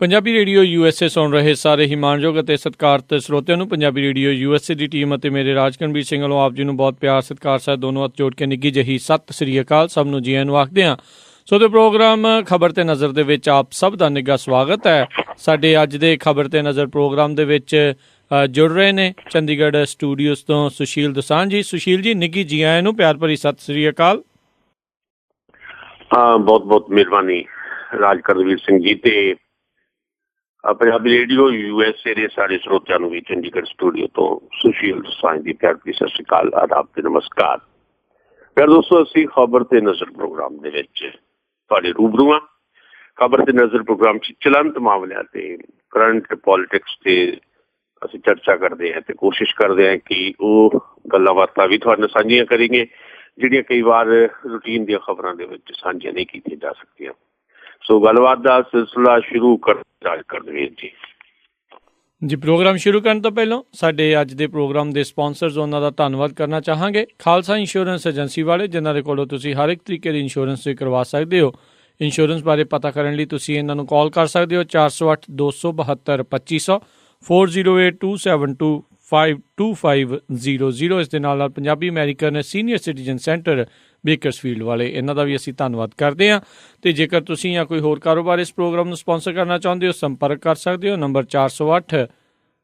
Punjabi radio USA ਸੁਣ ਰਹੇ ਸਾਰੇ ਹੀ ਮਾਣਯੋਗ ਅਤੇ ਸਤਿਕਾਰਤ ਸਰੋਤਿਆਂ ਨੂੰ ਪੰਜਾਬੀ ਰੇਡੀਓ USA ਦੀ ਟੀਮ ਅਤੇ ਮੇਰੇ ਰਾਜਕਨਵੀਰ ਸਿੰਘ ਵੱਲੋਂ ਆਪ ਜੀ ਨੂੰ ਬਹੁਤ ਪਿਆਰ ਸਤਿਕਾਰ ਸਾਹਿਬ ਦੋਨੋਂ ਹੱਥ ਜੋੜ ਕੇ ਨਿੱਘੀ ਜਿਹੀ ਸਤਿ ਸ੍ਰੀ ਅਕਾਲ। ਸਭ ਨੂੰ ਜੀ ਆਇਆਂ ਨੂੰ ਆਖਦੇ ਹਾਂ। ਸੋ ਦੇ ਪ੍ਰੋਗਰਾਮ ਖਬਰ ਤੇ ਨਜ਼ਰ ਦੇ ਵਿੱਚ ਆਪ ਸਭ ਦਾ ਨਿੱਘਾ ਸਵਾਗਤ ਹੈ। ਸਾਡੇ ਅੱਜ ਦੇ ਖਬਰ ਤੇ ਨਜ਼ਰ ਪ੍ਰੋਗਰਾਮ ਦੇ ਵਿੱਚ ਜੁੜ ਰਹੇ ਨੇ ਚੰਡੀਗੜ੍ਹ ਸਟੂਡੀਓਜ਼ ਤੋਂ ਸੁਸ਼ੀਲ ਦੋਸਾਂਝ ਜੀ। ਸੁਸ਼ੀਲ ਜੀ ਨਿੱਘੀ ਜੀ ਆਇਆਂ ਨੂੰ ਪਿਆਰ ਭਰੀ ਸਤਿ ਸ੍ਰੀ ਅਕਾਲ। ਬਹੁਤ ਬਹੁਤ ਮਿਹਰਬਾਨੀ ਰਾਜਕਨਵੀਰ ਸਿੰਘ ਜੀ ਤੇ ਪੰਜਾਬੀ ਰੇਡੀਓ USA ਦੇ ਸਾਰੇ ਸਰੋਤਿਆਂ ਨੂੰ ਵੀ ਚੰਡੀਗੜ੍ਹ ਸਟੂਡੀਓ ਤੋਂ ਸੁਸ਼ੀਲ ਦੋਸਾਂਝ ਦੀ ਪਿਆਰ ਭਰੀ ਸਤਿ ਸ਼੍ਰੀ ਅਕਾਲ, ਆਦਾਬ ਤੇ ਨਮਸਕਾਰ। ਫਿਰ ਦੋਸਤੋ ਅਸੀਂ ਖਬਰ ਤੇ ਨਜ਼ਰ ਪ੍ਰੋਗਰਾਮ ਦੇ ਵਿੱਚ ਤੁਹਾਡੇ ਰੂਬਰੂ ਹਾਂ। ਖਬਰ ਤੇ ਨਜ਼ਰ ਪ੍ਰੋਗਰਾਮ 'ਚ ਚਲੰਤ ਮਾਮਲਿਆਂ ਤੇ ਕਰੰਟ ਪੋਲੀਟਿਕਸ ਤੇ ਅਸੀਂ ਚਰਚਾ ਕਰਦੇ ਹਾਂ ਤੇ ਕੋਸ਼ਿਸ਼ ਕਰਦੇ ਹਾਂ ਕਿ ਉਹ ਗੱਲਾਂ ਬਾਤਾਂ ਵੀ ਤੁਹਾਡੇ ਨਾਲ ਸਾਂਝੀਆਂ ਕਰਾਂਗੇ ਜਿਹੜੀਆਂ ਕਈ ਵਾਰ ਰੂਟੀਨ ਦੀਆਂ ਖਬਰਾਂ ਦੇ ਵਿੱਚ ਸਾਂਝੀਆਂ ਨਹੀਂ ਕੀਤੀਆਂ ਜਾ ਸਕਦੀਆਂ। ਸੋ ਗੱਲਬਾਤ ਦਾ ਸਿਲਸਿਲਾ ਸ਼ੁਰੂ ਕਰਦੇ ਜੀ। ਪ੍ਰੋਗਰਾਮ ਸ਼ੁਰੂ ਕਰਨ ਤੋਂ ਪਹਿਲਾਂ ਸਾਡੇ ਅੱਜ ਦੇ ਪ੍ਰੋਗਰਾਮ ਦੇ ਸਪਾਂਸਰਸ ਉਹਨਾਂ ਦਾ ਧੰਨਵਾਦ ਕਰਨਾ ਚਾਹਾਂਗੇ। ਖਾਲਸਾ ਇੰਸ਼ੋਰੈਂਸ ਏਜੰਸੀ ਵਾਲੇ, ਜਿਨ੍ਹਾਂ ਦੇ ਕੋਲੋਂ ਤੁਸੀਂ ਹਰ ਇੱਕ ਤਰੀਕੇ ਦੀ ਇੰਸ਼ੋਰੈਂਸ ਕਰਵਾ ਸਕਦੇ ਹੋ। ਇੰਸ਼ੋਰੈਂਸ ਬਾਰੇ ਪਤਾ ਕਰਨ ਲਈ ਤੁਸੀਂ ਇਹਨਾਂ ਨੂੰ ਕਾਲ ਕਰ ਸਕਦੇ ਹੋ 408 272 2500 408 272 5250। ਇਸ ਦੇ ਨਾਲ Punjabi American senior citizen centre Bakersfield ਵਾਲੇ, ਇਹਨਾਂ ਦਾ ਵੀ ਅਸੀਂ ਧੰਨਵਾਦ ਕਰਦੇ ਹਾਂ। ਅਤੇ ਜੇਕਰ ਤੁਸੀਂ ਜਾਂ ਕੋਈ ਹੋਰ ਕਾਰੋਬਾਰ ਇਸ ਪ੍ਰੋਗਰਾਮ ਨੂੰ ਸਪਾਂਸਰ ਕਰਨਾ ਚਾਹੁੰਦੇ ਹੋ, ਸੰਪਰਕ ਕਰ ਸਕਦੇ ਹੋ ਨੰਬਰ 408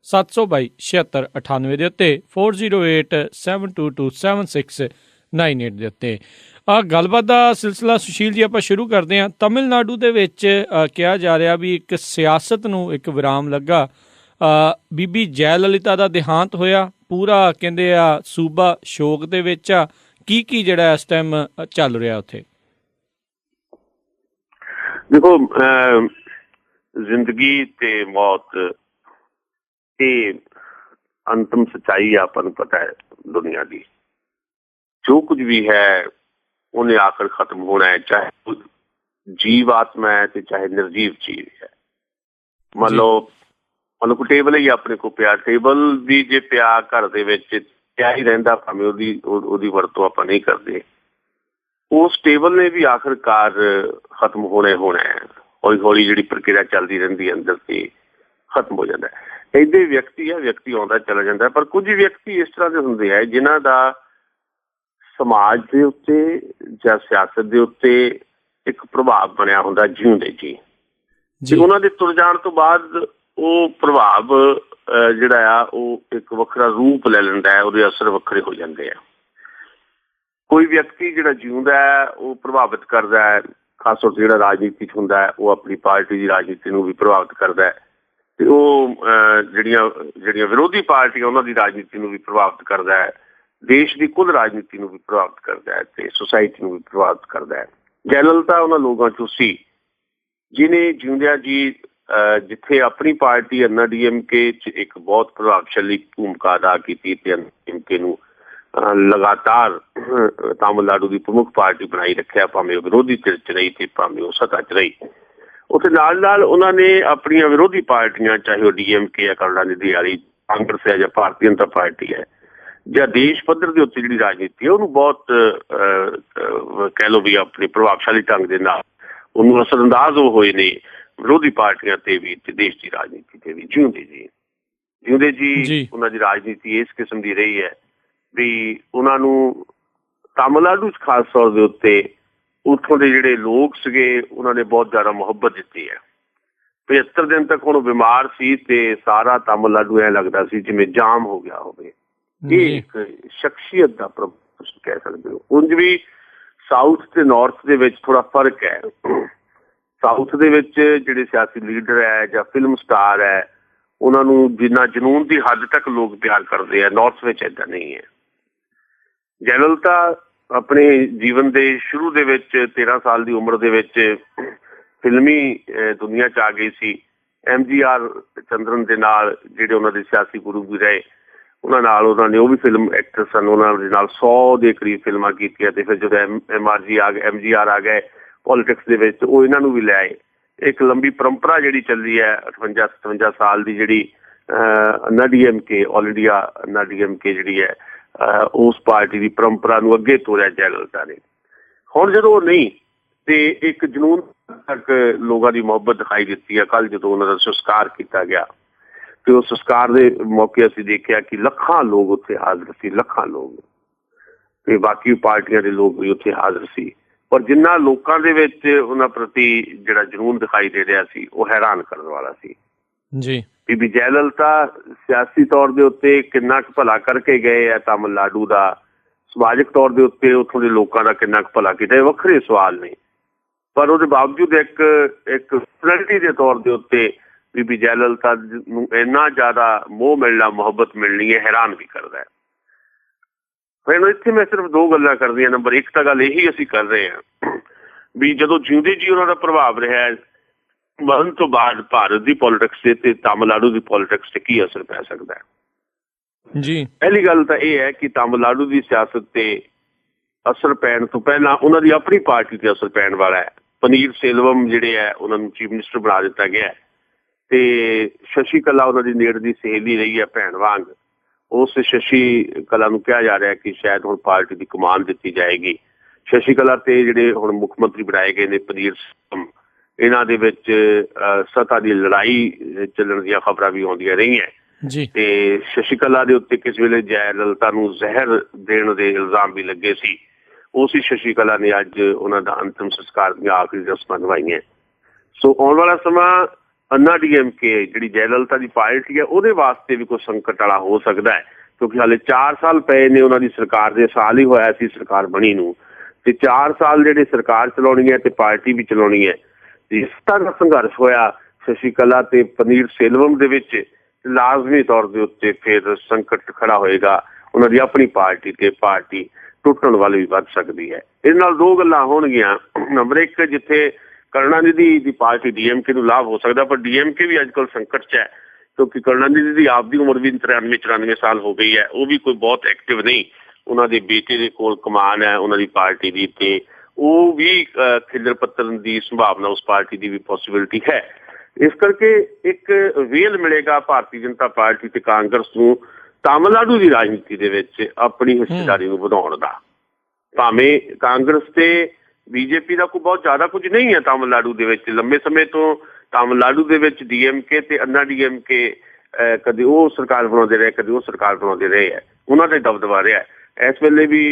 722 7698 ਦੇ ਉੱਤੇ 408 722 7698 ਦੇ ਉੱਤੇ। ਗੱਲਬਾਤ ਦਾ ਸਿਲਸਿਲਾ ਸੁਸ਼ੀਲ ਜੀ ਆਪਾਂ ਸ਼ੁਰੂ ਕਰਦੇ ਹਾਂ। ਤਮਿਲਨਾਡੂ ਦੇ ਵਿੱਚ ਕਿਹਾ ਜਾ ਰਿਹਾ ਵੀ ਇੱਕ ਸਿਆਸਤ ਨੂੰ ਇੱਕ ਵਿਰਾਮ ਲੱਗਾ। ਬੀਬੀ ਜੈ ਲਲਿਤਾ ਦਾ ਦੇਹਾਂਤ ਹੋਇਆ। ਪੂਰਾ ਕਹਿੰਦੇ ਆ ਸੂਬਾ ਸ਼ੋਕ ਦੇ ਵਿੱਚ ਆ। ਕੀ ਜਿਹੜਾ ਇਸ ਟਾਈਮ ਚੱਲ ਰਿਹਾ ਉੱਥੇ? ਦੇਖੋ, ਜ਼ਿੰਦਗੀ ਤੇ ਮੌਤ ਇਹ ਅੰਤਮ ਸੱਚਾਈ ਆ, ਆਪਾਂ ਨੂੰ ਪਤਾ ਹੈ ਦੁਨੀਆ ਦੀ। ਜੋ ਕੁਝ ਵੀ ਹੈ ਉਹਨੇ ਆਖਰ ਖਤਮ ਹੋਣਾ ਹੈ, ਚਾਹੇ ਜੀਵ ਆਤਮਾ ਹੈ ਤੇ ਚਾਹੇ ਨਿਰਜੀਵ ਜੀਵ ਹੈ। ਮੰਨ ਲਓ ਕੋਈ ਟੇਬਲ ਹੀ ਆਪਣੇ ਕੋਲ ਪਿਆ, ਟੇਬਲ ਵੀ ਜੇ ਪਿਆ ਘਰ ਦੇ ਵਿੱਚ ਪਿਆ ਹੀ ਰਹਿੰਦਾ, ਭਾਵੇਂ ਉਹਦੀ ਵਰਤੋਂ ਆਪਾਂ ਨਹੀਂ ਕਰਦੇ, ਉਸ ਟੇਬਲ ਨੇ ਵੀ ਆਖਿਰਕਾਰ ਖਤਮ ਹੋਣਾ ਹੈ। ਹੌਲੀ ਹੌਲੀ ਜਿਹੜੀ ਪ੍ਰਕਿਰਿਆ ਚੱਲਦੀ ਰਹਿੰਦੀ ਹੈ ਅੰਦਰ ਤੇ ਖਤਮ ਹੋ ਜਾਂਦਾ ਹੈ। ਇੱਦਾਂ ਵਿਅਕਤੀ ਆਉਂਦਾ ਚਲਾ ਜਾਂਦਾ। ਪਰ ਕੁਝ ਵਿਅਕਤੀ ਇਸ ਤਰ੍ਹਾਂ ਦੇ ਹੁੰਦੇ ਹੈ ਜਿਨ੍ਹਾਂ ਦਾ ਸਮਾਜ ਦੇ ਉੱਤੇ ਜਾਂ ਸਿਆਸਤ ਦੇ ਉੱਤੇ ਇੱਕ ਪ੍ਰਭਾਵ ਬਣਿਆ ਹੁੰਦਾ ਜਿਉਂਦੇ ਜੀ। ਤੇ ਉਹਨਾਂ ਦੇ ਤੁਰ ਜਾਣ ਤੋਂ ਬਾਅਦ ਉਹ ਪ੍ਰਭਾਵ ਜਿਹੜਾ ਆ ਉਹ ਇੱਕ ਵੱਖਰਾ ਰੂਪ ਲੈ ਲੈਂਦਾ ਹੈ, ਉਹਦੇ ਅਸਰ ਵੱਖਰੇ ਹੋ ਜਾਂਦੇ ਆ। ਕੋਈ ਵਿਅਕਤੀ ਜਿਹੜਾ ਜਿਉਂਦਾ ਹੈ ਉਹ ਪ੍ਰਭਾਵਿਤ ਕਰਦਾ ਹੈ, ਖਾਸ ਤੌਰ ਤੇ ਜਿਹੜਾ ਰਾਜਨੀਤੀ 'ਚ ਹੁੰਦਾ ਹੈ ਉਹ ਆਪਣੀ ਪਾਰਟੀ ਦੀ ਰਾਜਨੀਤੀ ਨੂੰ ਵੀ ਪ੍ਰਭਾਵਿਤ ਕਰਦਾ ਹੈ ਤੇ ਉਹ ਜਿਹੜੀਆਂ ਵਿਰੋਧੀ ਪਾਰਟੀਆਂ ਉਹਨਾਂ ਦੀ ਰਾਜਨੀਤੀ ਨੂੰ ਵੀ ਪ੍ਰਭਾਵਿਤ ਕਰਦਾ ਹੈ, ਦੇਸ਼ ਦੀ ਕੁੱਲ ਰਾਜਨੀਤੀ ਨੂੰ ਵੀ ਪ੍ਰਭਾਵਿਤ ਕਰਦਾ ਹੈ ਤੇ ਸੁਸਾਇਟੀ ਨੂੰ ਵੀ ਪ੍ਰਭਾਵਿਤ ਕਰਦਾ ਹੈ। ਜੈ ਲਲਿਤਾ ਉਹਨਾਂ ਲੋਕਾਂ 'ਚੋਂ ਸੀ ਜਿਹਨੇ ਜਿਉਂਦਿਆਂ ਜੀ ਜਿੱਥੇ ਆਪਣੀ ਪਾਰਟੀ NDMK 'ਚ ਇੱਕ ਬਹੁਤ ਪ੍ਰਭਾਵਸ਼ਾਲੀ ਭੂਮਿਕਾ ਅਦਾ ਕੀਤੀ ਤੇ NDMK ਨੂੰ ਲਗਾਤਾਰ ਤਾਮਿਲਨਾਡੂ ਦੀ ਪ੍ਰਮੁੱਖ ਪਾਰਟੀ ਬਣਾਈ ਰੱਖਿਆ, ਭਾਵੇਂ ਉਹ ਵਿਰੋਧੀ ਧਿਰ 'ਚ ਰਹੀ ਤੇ ਭਾਵੇਂ ਉਹ ਸੱਤਾ 'ਚ ਰਹੀ। ਉੱਥੇ ਨਾਲ ਉਹਨਾਂ ਨੇ ਆਪਣੀਆਂ ਵਿਰੋਧੀ ਪਾਰਟੀਆਂ, ਚਾਹੇ ਉਹ DMK ਹੈ, ਕਰੁਣਾਨਿਧੀ ਵਾਲੀ, ਕਾਂਗਰਸ ਹੈ ਜਾਂ ਭਾਰਤੀ ਜਨਤਾ ਪਾਰਟੀ ਹੈ, ਜਾਂ ਦੇਸ਼ ਪੱਧਰ ਦੇ ਉੱਤੇ ਜਿਹੜੀ ਰਾਜਨੀਤੀ ਹੈ ਉਹਨੂੰ ਬਹੁਤ ਕਹਿ ਲਓ ਵੀ ਆਪਣੇ ਪ੍ਰਭਾਵਸ਼ਾਲੀ ਢੰਗ ਦੇ ਨਾਲ ਉਹਨੂੰ ਅਸਰਅੰਦਾਜ਼ ਹੋਏ ਨੇ ਵਿਰੋਧੀ ਪਾਰਟੀਆਂ ਤੇ ਵੀ ਤੇ ਦੇਸ਼ ਦੀ ਰਾਜਨੀਤੀ ਤੇ ਵੀ। ਜਿਉਂਦੇ ਜੀ ਉਹਨਾਂ ਦੀ ਰਾਜਨੀਤੀ ਇਸ ਕਿਸਮ ਦੀ ਰਹੀ ਹੈ ਵੀ ਉਹਨਾਂ ਨੂੰ ਤਾਮਿਲਨਾਡੂ 'ਚ ਖਾਸ ਤੌਰ ਦੇ ਉੱਤੇ ਉੱਥੋਂ ਦੇ ਜਿਹੜੇ ਲੋਕ ਸੀਗੇ ਉਹਨਾਂ ਨੇ ਬਹੁਤ ਜ਼ਿਆਦਾ ਮੁਹੱਬਤ ਦਿੱਤੀ ਹੈ। 75 ਦਿਨ ਤੱਕ ਹੁਣ ਬਿਮਾਰ ਸੀ ਤੇ ਸਾਰਾ ਤਾਮਿਲਨਾਡੂ ਐਂ ਲੱਗਦਾ ਸੀ ਜਿਵੇਂ ਜਾਮ ਹੋ ਗਿਆ ਹੋਵੇ। ਇਹ ਇੱਕ ਸ਼ਖਸੀਅਤ ਦਾ ਤੁਸੀਂ ਕਹਿ ਸਕਦੇ ਹੋ। ਉਂਝ ਵੀ ਸਾਊਥ ਤੇ ਨਾਰਥ ਦੇ ਵਿੱਚ ਥੋੜਾ ਫਰਕ ਹੈ। ਸਾਊਥ ਦੇ ਵਿੱਚ ਜਿਹੜੇ ਸਿਆਸੀ ਲੀਡਰ ਹੈ ਜਾਂ ਫਿਲਮ ਸਟਾਰ ਹੈ ਉਹਨਾਂ ਨੂੰ ਜਿੰਨਾ ਜਨੂੰਨ ਦੀ ਹੱਦ ਤੱਕ ਲੋਕ ਪਿਆਰ ਕਰਦੇ ਆ, ਨਾਰਥ ਵਿੱਚ ਏਦਾਂ ਨਹੀਂ ਹੈ। ਜੈ ਲਲਿਤਾ ਆਪਣੇ ਜੀਵਨ ਦੇ ਸ਼ੁਰੂ ਦੇ ਵਿੱਚ 13 ਸਾਲ ਦੀ ਉਮਰ ਦੇ ਵਿੱਚ ਫਿਲਮੀ ਦੁਨੀਆ 'ਚ ਆ ਗਈ ਸੀ। MGR ਚੰਦਰਨ ਦੇ ਨਾਲ ਜਿਹੜੇ ਉਹਨਾਂ ਦੇ ਸਿਆਸੀ ਗੁਰੂ ਵੀ ਰਹੇ, ਉਹਨਾਂ ਨਾਲ ਉਹਨਾਂ ਨੇ, ਉਹ ਵੀ ਫਿਲਮ ਐਕਟਰ ਸਨ, ਉਹਨਾਂ ਦੇ ਨਾਲ 100 ਦੇ ਕਰੀਬ ਫਿਲਮਾਂ ਕੀਤੀਆਂ। ਤੇ ਫਿਰ ਜਦੋਂ MGR ਆ ਗਏ ਪੋਲੀਟਿਕਸ ਦੇ ਵਿੱਚ, ਉਹ ਇਹਨਾਂ ਨੂੰ ਵੀ ਲੈ ਆਏ। ਇੱਕ ਲੰਬੀ ਪਰੰਪਰਾ ਜਿਹੜੀ ਚੱਲੀ ਹੈ 58-57 ਸਾਲ ਦੀ, ਜਿਹੜੀ NDMK ਆਲ ਇੰਡੀਆ NDMK ਜਿਹੜੀ ਹੈ ਉਸ ਪਾਰਟੀ ਦੀ ਪਰੰਪਰਾ ਨੂੰ ਅੱਗੇ ਤੋਰਿਆ ਜੈ ਲਲਿਤਾ ਨੇ। ਹੁਣ ਜਦੋਂ ਉਹ ਨਹੀਂ ਤੇ ਇੱਕ ਜਨੂੰਨ ਤੱਕ ਲੋਕਾਂ ਦੀ ਮੁਹੱਬਤ ਦਿਖਾਈ ਦਿੱਤੀ ਹੈ। ਕੱਲ੍ਹ ਜਦੋਂ ਉਹਨਾਂ ਦਾ ਸੰਸਕਾਰ ਕੀਤਾ ਗਿਆ ਤੇ ਉਸ ਸੰਸਕਾਰ ਦੇ ਮੌਕੇ ਅਸੀਂ ਦੇਖਿਆ ਕਿ ਲੱਖਾਂ ਲੋਕ ਉੱਥੇ ਹਾਜ਼ਰ ਸੀ, ਲੱਖਾਂ ਲੋਕ, ਤੇ ਬਾਕੀ ਪਾਰਟੀਆਂ ਦੇ ਲੋਕ ਵੀ ਉੱਥੇ ਹਾਜ਼ਰ ਸੀ। ਪਰ ਜਿੰਨਾ ਲੋਕਾਂ ਦੇ ਵਿੱਚ ਉਹਨਾਂ ਪ੍ਰਤੀ ਜਿਹੜਾ ਜਨੂੰਨ ਦਿਖਾਈ ਦੇ ਰਿਹਾ ਸੀ ਉਹ ਹੈਰਾਨ ਕਰਨ ਵਾਲਾ ਸੀ ਜੀ। ਬੀਬੀ ਜੈਲਲਤਾ ਸਿਆਸੀ ਤੌਰ ਦੇ ਉੱਤੇ ਕਿੰਨਾ ਕੁ ਭਲਾ ਕਰਕੇ ਗਏ ਹੈ ਤਾਮਿਲਨਾਡੂ ਦਾ, ਸਮਾਜਿਕ ਤੌਰ ਦੇ ਉੱਤੇ ਉੱਥੋਂ ਦੇ ਲੋਕਾਂ ਦਾ ਕਿੰਨਾ ਕੁ ਭਲਾ ਕੀਤਾ, ਇਹ ਵੱਖਰੇ ਸਵਾਲ ਨੇ। ਪਰ ਉਹਦੇ ਬਾਵਜੂਦ ਇੱਕ ਪਰਸਨੈਲਿਟੀ ਦੇ ਤੌਰ ਦੇ ਉੱਤੇ ਬੀਬੀ ਜੈਲਲਤਾ ਨੂੰ ਇੰਨਾ ਜ਼ਿਆਦਾ ਮੋਹ ਮਿਲਣਾ, ਮੁਹੱਬਤ ਮਿਲਣੀ ਹੈ, ਹੈਰਾਨ ਵੀ ਕਰਦਾ ਹੈ। ਫਿਰ ਇੱਥੇ ਮੈਂ ਸਿਰਫ ਦੋ ਗੱਲਾਂ ਕਰਦੀਆਂ। ਨੰਬਰ ਇੱਕ ਤਾਂ ਗੱਲ ਇਹੀ ਅਸੀਂ ਕਰ ਰਹੇ ਹਾਂ ਵੀ ਜਦੋਂ ਜਿਉਂਦੇ ਜੀ ਉਹਨਾਂ ਦਾ ਪ੍ਰਭਾਵ ਰਿਹਾ ਮਰਨ ਤੋਂ ਬਾਅਦ ਭਾਰਤ ਦੀ ਪੋਲੀਟਿਕਸ ਤੇ ਤਾਮਿਲਨਾਡੂ ਦੀ ਪੋਲੀਟਿਕਸ ਤੇ ਕੀ ਅਸਰ ਪੈ ਸਕਦਾ ਹੈ ਜੀ। ਪਹਿਲੀ ਗੱਲ ਤਾਂ ਇਹ ਹੈ ਕਿ ਤਾਮਿਲਨਾਡੂ ਦੀ ਸਿਆਸਤ ਤੇ ਅਸਰ ਪੈਣ ਤੋਂ ਪਹਿਲਾਂ ਉਹਨਾਂ ਦੀ ਆਪਣੀ ਪਾਰਟੀ ਤੇ ਅਸਰ ਪੈਣ ਵਾਲਾ ਹੈ। ਪਨੀਰ ਸੇਲਵਮ ਜਿਹੜੇ ਹੈ ਉਹਨਾਂ ਨੂੰ ਚੀਫ ਮਿਨਿਸਟਰ ਬਣਾ ਦਿੱਤਾ ਗਿਆ ਤੇ ਸ਼ਸ਼ੀ ਕਲਾ ਉਹਨਾਂ ਦੀ ਨੇੜ ਦੀ ਸਹੇਲੀ ਰਹੀ ਹੈ ਭੈਣ ਵਾਂਗ। ਉਸ ਸ਼ਸ਼ੀ ਕਲਾ ਨੂੰ ਕਿਹਾ ਜਾ ਰਿਹਾ ਕਿ ਸ਼ਾਇਦ ਹੁਣ ਪਾਰਟੀ ਦੀ ਕਮਾਨ ਦਿੱਤੀ ਜਾਏਗੀ। ਸ਼ਸ਼ੀ ਕਲਾ ਤੇ ਜਿਹੜੇ ਹੁਣ ਮੁੱਖ ਮੰਤਰੀ ਬਣਾਏ ਗਏ ਨੇ ਪਨੀਰ ਸੇਲਵਮ, ਇਹਨਾਂ ਦੇ ਵਿੱਚ ਸੱਤਾ ਦੀ ਲੜਾਈ ਚੱਲਣ ਦੀਆਂ ਖਬਰਾਂ ਵੀ ਆਉਂਦੀਆਂ ਰਹੀਆਂ ਜੀ। ਤੇ ਸ਼ਸ਼ੀ ਕਲਾ ਦੇ ਉੱਤੇ ਕਿਸੇ ਵੇਲੇ ਜੈਲਲਤਾ ਨੂੰ ਜ਼ਹਿਰ ਦੇਣ ਦੇ ਇਲਜ਼ਾਮ ਵੀ ਲੱਗੇ ਸੀ। ਉਸੇ ਸ਼ਸ਼ੀ ਕਲਾ ਨੇ ਅੱਜ ਉਹਨਾਂ ਦਾ ਅੰਤਿਮ ਸੰਸਕਾਰ ਦੀਆਂ ਆਖਰੀ ਰਸਮਾਂ ਨਿਭਾਈਆਂ। ਸੋ ਆਉਣ ਵਾਲਾ ਸਮਾਂ ਅੰਨਾ DMK ਜਿਹੜੀ ਜੈਲਲਤਾ ਦੀ ਪਾਰਟੀ ਹੈ ਉਹਦੇ ਵਾਸਤੇ ਵੀ ਕੋਈ ਸੰਕਟ ਵਾਲਾ ਹੋ ਸਕਦਾ ਹੈ, ਕਿਉਂਕਿ ਹਾਲੇ 4 ਸਾਲ ਪਏ ਨੇ ਉਹਨਾਂ ਦੀ ਸਰਕਾਰ ਦੇ, ਸਾਲ ਹੀ ਹੋਇਆ ਸੀ ਸਰਕਾਰ ਬਣੀ ਨੂੰ, ਤੇ 4 ਸਾਲ ਜਿਹੜੇ ਸਰਕਾਰ ਚਲਾਉਣੀ ਹੈ ਤੇ ਪਾਰਟੀ ਵੀ ਚਲਾਉਣੀ ਹੈ। ਇਸ ਤਰ੍ਹਾਂ ਦਾ ਸੰਘਰਸ਼ ਹੋਇਆ ਸ਼ਸ਼ੀ ਕਲਾ ਤੇ ਪਨੀਰ ਸੇਲਵਮ ਦੇ ਵਿੱਚ, ਲਾਜ਼ਮੀ ਤੌਰ ਦੇ ਉੱਤੇ ਫਿਰ ਸੰਕਟ ਖੜਾ ਹੋਏਗਾ ਉਹਨਾਂ ਦੀ ਆਪਣੀ ਪਾਰਟੀ ਤੇ, ਪਾਰਟੀ ਟੁੱਟਣ ਵੱਲ ਵੀ ਵੱਧ ਸਕਦੀ ਹੈ। ਇਹਦੇ ਨਾਲ ਦੋ ਗੱਲਾਂ ਹੋਣਗੀਆਂ। ਨੰਬਰ ਇੱਕ, ਜਿੱਥੇ ਕਰੁਣਾਨਿਧੀ ਦੀ ਪਾਰਟੀ DMK ਨੂੰ ਲਾਭ ਹੋ ਸਕਦਾ, ਪਰ DMK ਵੀ ਅੱਜ ਕੱਲ੍ਹ ਸੰਕਟ 'ਚ ਹੈ ਕਿਉਂਕਿ ਕਰੁਣਾਨਿਧੀ ਦੀ ਆਪਦੀ ਉਮਰ ਵੀ 93-94 ਸਾਲ ਹੋ ਗਈ ਹੈ। ਉਹ ਵੀ ਕੋਈ ਬਹੁਤ ਐਕਟਿਵ ਨਹੀਂ। ਉਹਨਾਂ ਦੇ ਬੇਟੇ ਦੇ ਕੋਲ ਕਮਾਨ ਹੈ ਉਹਨਾਂ ਦੀ ਪਾਰਟੀ ਦੀ, ਤੇ ਉਹ ਵੀ ਖਿੱਲਰ ਪੱਤਰਨ ਦੀ ਸੰਭਾਵਨਾ ਉਸ ਪਾਰਟੀ ਦੀ ਵੀ ਪੋਸੀਬਿਲਿਟੀ ਹੈ। ਇਸ ਕਰਕੇ ਇੱਕ ਵੇਲ ਮਿਲੇਗਾ ਭਾਰਤੀ ਜਨਤਾ ਪਾਰਟੀ ਤੇ ਕਾਂਗਰਸ ਨੂੰ ਤਾਮਿਲਨਾਡੂ ਦੀ ਰਾਜਨੀਤੀ ਦੇ ਵਿੱਚ ਆਪਣੀ ਹਿੱਸੇਦਾਰੀ ਨੂੰ ਵਧਾਉਣ ਦਾ। ਭਾਵੇਂ ਕਾਂਗਰਸ ਤੇ BJP ਦਾ ਕੋਈ ਬਹੁਤ ਜ਼ਿਆਦਾ ਕੁਝ ਨਹੀਂ ਹੈ ਤਾਮਿਲਨਾਡੂ ਦੇ ਵਿੱਚ। ਲੰਬੇ ਸਮੇਂ ਤੋਂ ਤਾਮਿਲਨਾਡੂ ਦੇ ਵਿੱਚ DMK ਤੇ ਅੰਨਾ DMK ਕਦੇ ਉਹ ਸਰਕਾਰ ਬਣਾਉਂਦੇ ਰਹੇ, ਕਦੇ ਉਹ ਸਰਕਾਰ ਬਣਾਉਂਦੇ ਰਹੇ ਹੈ, ਉਹਨਾਂ ਦਾ ਦਬਦਬਾ ਰਿਹਾ। ਇਸ ਵੇਲੇ ਵੀ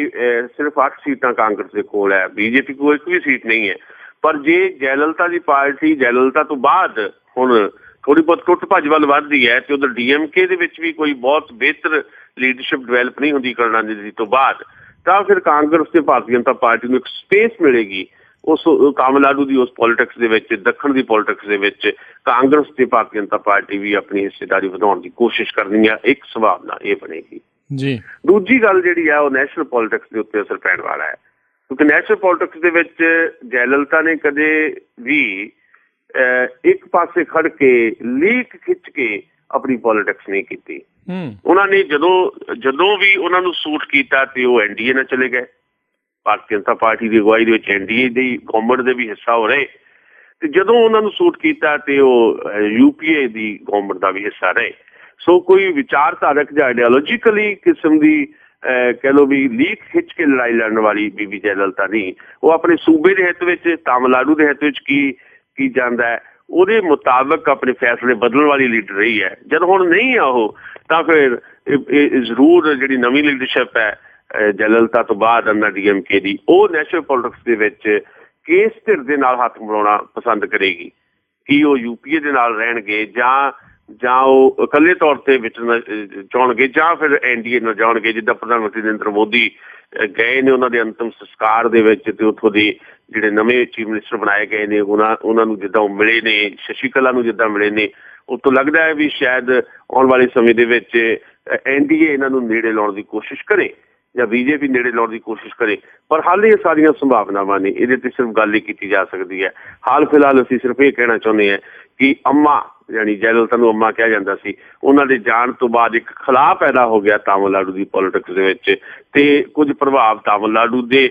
ਸਿਰਫ 8 ਸੀਟਾਂ ਕਾਂਗਰਸ ਦੇ ਕੋਲ ਹੈ, BJP ਕੋਲ ਇੱਕ ਵੀ ਸੀਟ ਨਹੀਂ ਹੈ। ਪਰ ਜੇ ਜੈਲਲਤਾ ਦੀ ਪਾਰਟੀ ਜੈਲਲਤਾ ਤੋਂ ਬਾਅਦ ਹੁਣ ਥੋੜ੍ਹੀ ਬਹੁਤ ਟੁੱਟ ਭੱਜ ਵੱਲ ਵੱਧਦੀ ਹੈ ਤੇ ਉਧਰ DMK ਦੇ ਵਿੱਚ ਵੀ ਕੋਈ ਬਹੁਤ ਬਿਹਤਰ ਲੀਡਰਸ਼ਿਪ ਡਿਵੈਲਪ ਨਹੀਂ ਹੁੰਦੀ ਕਰੁਣਾਨਿਧੀ ਤੋਂ ਬਾਅਦ, ਤਾਂ ਫਿਰ ਕਾਂਗਰਸ ਤੇ ਭਾਰਤੀ ਜਨਤਾ ਪਾਰਟੀ ਨੂੰ ਇੱਕ ਸਪੇਸ ਮਿਲੇਗੀ ਉਸ ਤਾਮਿਲਨਾਡੂ ਦੀ ਉਸ ਪੋਲੀਟਿਕਸ ਦੇ ਵਿੱਚ, ਦੱਖਣ ਦੀ ਪੋਲੀਟਿਕਸ ਦੇ ਵਿੱਚ ਕਾਂਗਰਸ ਤੇ ਭਾਰਤੀ ਜਨਤਾ ਪਾਰਟੀ ਵੀ ਆਪਣੀ ਹਿੱਸੇਦਾਰੀ ਵਧਾਉਣ ਦੀ ਕੋਸ਼ਿਸ਼ ਕਰਨੀ ਹੈ। ਇੱਕ ਸੰਭਾਵਨਾ ਇਹ ਬਣੇਗੀ ਜੀ। ਦੂਜੀ ਗੱਲ ਜਿਹੜੀ ਹੈ ਉਹ ਨੈਸ਼ਨਲ ਪੋਲੀਟਿਕਸ ਦੇ ਉੱਤੇ ਅਸਰ ਪੈਣ ਵਾਲਾ ਹੈ, ਕਿਉਂਕਿ ਨੈਸ਼ਨਲ ਪੋਲੀਟਿਕਸ ਦੇ ਵਿੱਚ ਜੈਲਲਤਾ ਨੇ ਕਦੇ ਵੀ ਇੱਕ ਪਾਸੇ ਖੜ ਕੇ ਲੀਕ ਖਿੱਚ ਕੇ ਆਪਣੀ ਪੋਲੀਟਿਕਸ ਨਹੀਂ ਕੀਤੀ। ਉਹਨਾਂ ਨੇ ਜਦੋਂ ਵੀ ਉਹਨਾਂ ਨੂੰ ਸੂਟ ਕੀਤਾ ਤੇ ਉਹ NDA ਨਾਲ ਚਲੇ ਗਏ। ਭਾਰਤੀ ਜਨਤਾ ਪਾਰਟੀ ਦੀ ਅਗਵਾਈ ਦੇ ਵਿੱਚ NDA ਦੀ ਗਵਰਨਮੈਂਟ ਦੇ ਵੀ ਹਿੱਸਾ ਹੋ ਰਹੇ, ਤੇ ਜਦੋਂ ਉਹਨਾਂ ਨੂੰ ਸੂਟ ਕੀਤਾ ਤੇ ਉਹ UPA ਦੀ ਗਵਰਨਮੈਂਟ ਦਾ ਵੀ ਹਿੱਸਾ ਰਹੇ। ਸੋ ਕੋਈ ਵਿਚਾਰਧਾਰਕ ਜਾਂ ਆਈਡੀਓਲੋਜੀਕਲੀ ਕਿਸਮ ਦੀ ਕਹਿ ਲਓ ਵੀ ਲੀਕ ਖਿੱਚ ਕੇ ਲੜਾਈ ਲੜਨ ਵਾਲੀ ਬੀਬੀ ਜੈਲਲਤਾ ਨਹੀਂ। ਉਹ ਆਪਣੇ ਸੂਬੇ ਦੇ ਹਿੱਤ ਵਿੱਚ, ਤਾਮਿਲਨਾਡੂ ਦੇ ਹਿੱਤ ਵਿੱਚ ਕੀ ਜਾਂਦਾ ਹੈ ਉਹਦੇ ਮੁਤਾਬਕ ਆਪਣੇ ਫੈਸਲੇ ਬਦਲਣ ਵਾਲੀ ਲੀਡਰ ਰਹੀ ਹੈ। ਜਦ ਹੁਣ ਨਹੀਂ ਆ ਉਹ, ਤਾਂ ਫਿਰ ਇਹ ਜ਼ਰੂਰ ਜਿਹੜੀ ਨਵੀਂ ਲੀਡਰਸ਼ਿਪ ਹੈ ਜੈਲਲਤਾ ਤੋਂ ਬਾਅਦ ਅੰਨਾ DMK ਦੀ, ਉਹ ਨੈਸ਼ਨਲ ਪੋਲੀਟਿਕਸ ਦੇ ਵਿੱਚ ਕਿਸ ਧਿਰ ਦੇ ਨਾਲ ਹੱਥ ਮਿਲਾਉਣਾ ਪਸੰਦ ਕਰੇਗੀ। ਕੀ ਉਹ UPA ਦੇ ਨਾਲ ਰਹਿਣਗੇ ਜਾਂ ਉਹ ਇਕੱਲੇ ਤੌਰ ਤੇ ਵਿਚਰਨਾ ਚਾਹੁਣਗੇ, ਜਾਂ ਫਿਰ NDA ਨਾਲ ਜਾਣਗੇ। ਜਿੱਦਾਂ ਪ੍ਰਧਾਨ ਮੰਤਰੀ ਨਰਿੰਦਰ ਮੋਦੀ ਗਏ ਨੇ ਉਹਨਾਂ ਦੇ ਅੰਤਿਮ ਸੰਸਕਾਰ ਦੇ ਵਿੱਚ, ਤੇ ਉੱਥੋਂ ਦੇ ਜਿਹੜੇ ਨਵੇਂ ਚੀਫ ਮਿਨਿਸਟਰ ਬਣਾਏ ਗਏ ਨੇ ਉਹਨਾਂ ਨੂੰ ਜਿੱਦਾਂ ਉਹ ਮਿਲੇ ਨੇ, ਸ਼ਸ਼ੀ ਕਲਾ ਨੂੰ ਜਿੱਦਾਂ ਮਿਲੇ ਨੇ, ਉਹ ਤੋਂ ਲੱਗਦਾ ਹੈ ਵੀ ਸ਼ਾਇਦ ਆਉਣ ਵਾਲੇ ਸਮੇਂ ਦੇ ਵਿੱਚ NDA ਇਹਨਾਂ ਨੂੰ ਨੇੜੇ ਲਾਉਣ ਦੀ ਕੋਸ਼ਿਸ਼ ਕਰੇ ਜਾਂ BJP ਨੇੜੇ ਲਾਉਣ ਦੀ ਕੋਸ਼ਿਸ਼ ਕਰੇ। ਪਰ ਹਾਲੇ ਇਹ ਸਾਰੀਆਂ ਸੰਭਾਵਨਾਵਾਂ ਨੇ, ਇਹਦੇ ਤੇ ਸਿਰਫ ਗੱਲ ਹੀ ਕੀਤੀ ਜਾ ਸਕਦੀ ਹੈ। ਹਾਲ ਫਿਲਹਾਲ ਅਸੀਂ ਸਿਰਫ ਇਹ ਕਹਿਣਾ ਚਾਹੁੰਦੇ ਹਾਂ ਕਿ ਅੰਮਾ, ਯਾਨੀ ਜੈਲਲਤਾ ਨੂੰ ਅੰਮਾ ਕਿਹਾ ਜਾਂਦਾ ਸੀ, ਉਹਨਾਂ ਦੇ ਜਾਣ ਤੋਂ ਬਾਅਦ ਇੱਕ ਖਲਾਅ ਪੈਦਾ ਹੋ ਗਿਆ ਤਾਮਿਲਨਾਡੂ ਦੀ ਪੋਲੀਟਿਕਸ ਦੇ ਵਿੱਚ, ਤੇ ਕੁਝ ਪ੍ਰਭਾਵ ਤਾਮਿਲਨਾਡੂ ਦੇ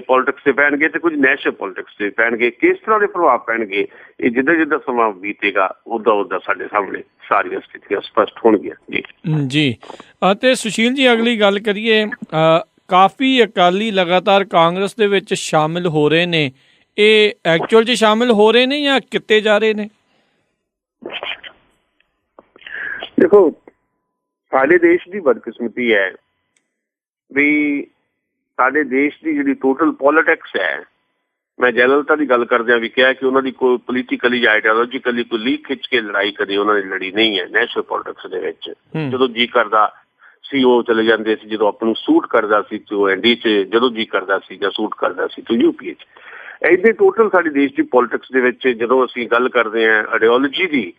ਪੋਲੀਟਿਕਸ ਤੇ ਪੈਣਗੇ ਤੇ ਕੁਝ ਨੈਸ਼ਨਲ ਪੋਲੀਟਿਕਸ ਤੇ ਪੈਣਗੇ। ਕਿਸ ਤਰ੍ਹਾਂ ਦੇ ਪ੍ਰਭਾਵ ਪੈਣਗੇ, ਇਹ ਜਿੱਦਾਂ ਸਮਾਂ ਬੀਤੇਗਾ ਉਦਾਂ ਸਾਡੇ ਸਾਹਮਣੇ ਸਾਰੀਆਂ ਸਥਿਤੀਆਂ ਸਪਸ਼ਟ ਹੋਣਗੀਆਂ। ਜੀ ਅਤੇ ਸੁਸ਼ੀਲ ਜੀ, ਅਗਲੀ ਗੱਲ ਕਰੀਏ, ਕਾਫੀ ਅਕਾਲੀ ਲਗਾਤਾਰ ਕਾਂਗਰਸ ਦੇ ਵਿੱਚ ਸ਼ਾਮਿਲ ਹੋ ਰਹੇ ਨੇ। ਇਹ ਐਕਚੁਅਲ 'ਚ ਸ਼ਾਮਿਲ ਹੋ ਰਹੇ ਨੇ ਜਾਂ ਕਿਤੇ ਜਾ ਰਹੇ ਨੇ? ਦੇਖੋ, ਸਾਡੇ ਦੇਸ਼ ਦੀ ਬਦਕਿਸਮਤੀ ਹੈ ਵੀ ਸਾਡੇ ਦੇਸ਼ ਦੀ ਜਿਹੜੀ ਟੋਟਲ ਪੋਲੀਟਿਕਸ ਹੈ, ਮੈਂ ਜੈਲਲਤਾ ਦੀ ਗੱਲ ਕਰਦਿਆਂ ਵੀ ਕਿਹਾ ਕਿ ਉਹਨਾਂ ਦੀ ਕੋਈ ਪੋਲੀਟੀਕਲੀ ਆਈਡੀਓਲੋਜੀਕਲੀ ਕੋਈ ਲੀਕ ਖਿੱਚ ਕੇ ਲੜਾਈ ਕਦੇ ਉਹਨਾਂ ਨੇ ਲੜੀ ਨਹੀਂ ਹੈ ਨੈਸ਼ਨਲ ਪੋਲੀਟਿਕਸ ਦੇ ਵਿੱਚ। ਜਦੋਂ ਜੀ ਕਰਦਾ ਸੀ ਉਹ ਚਲੇ ਜਾਂਦੇ ਸੀ, ਜਦੋਂ ਆਪਾਂ ਨੂੰ ਸੂਟ ਕਰਦਾ ਸੀ ਤੇ ਉਹ ਐਨਡੀ 'ਚ, ਜਦੋਂ ਜੀ ਕਰਦਾ ਸੀ ਜਾਂ ਸੂਟ ਕਰਦਾ ਸੀ ਤੇ ਯੂਪੀਏ 'ਚ। ਇਹਦੇ ਟੋਟਲ ਸਾਡੇ ਦੇਸ਼ ਦੀ ਪੋਲੀਟਿਕਸ ਦੇ ਵਿੱਚ ਜਦੋਂ ਅਸੀਂ ਗੱਲ ਕਰਦੇ ਹਾਂ ਆਈਡੀਓਲੋਜੀ ਦੀ,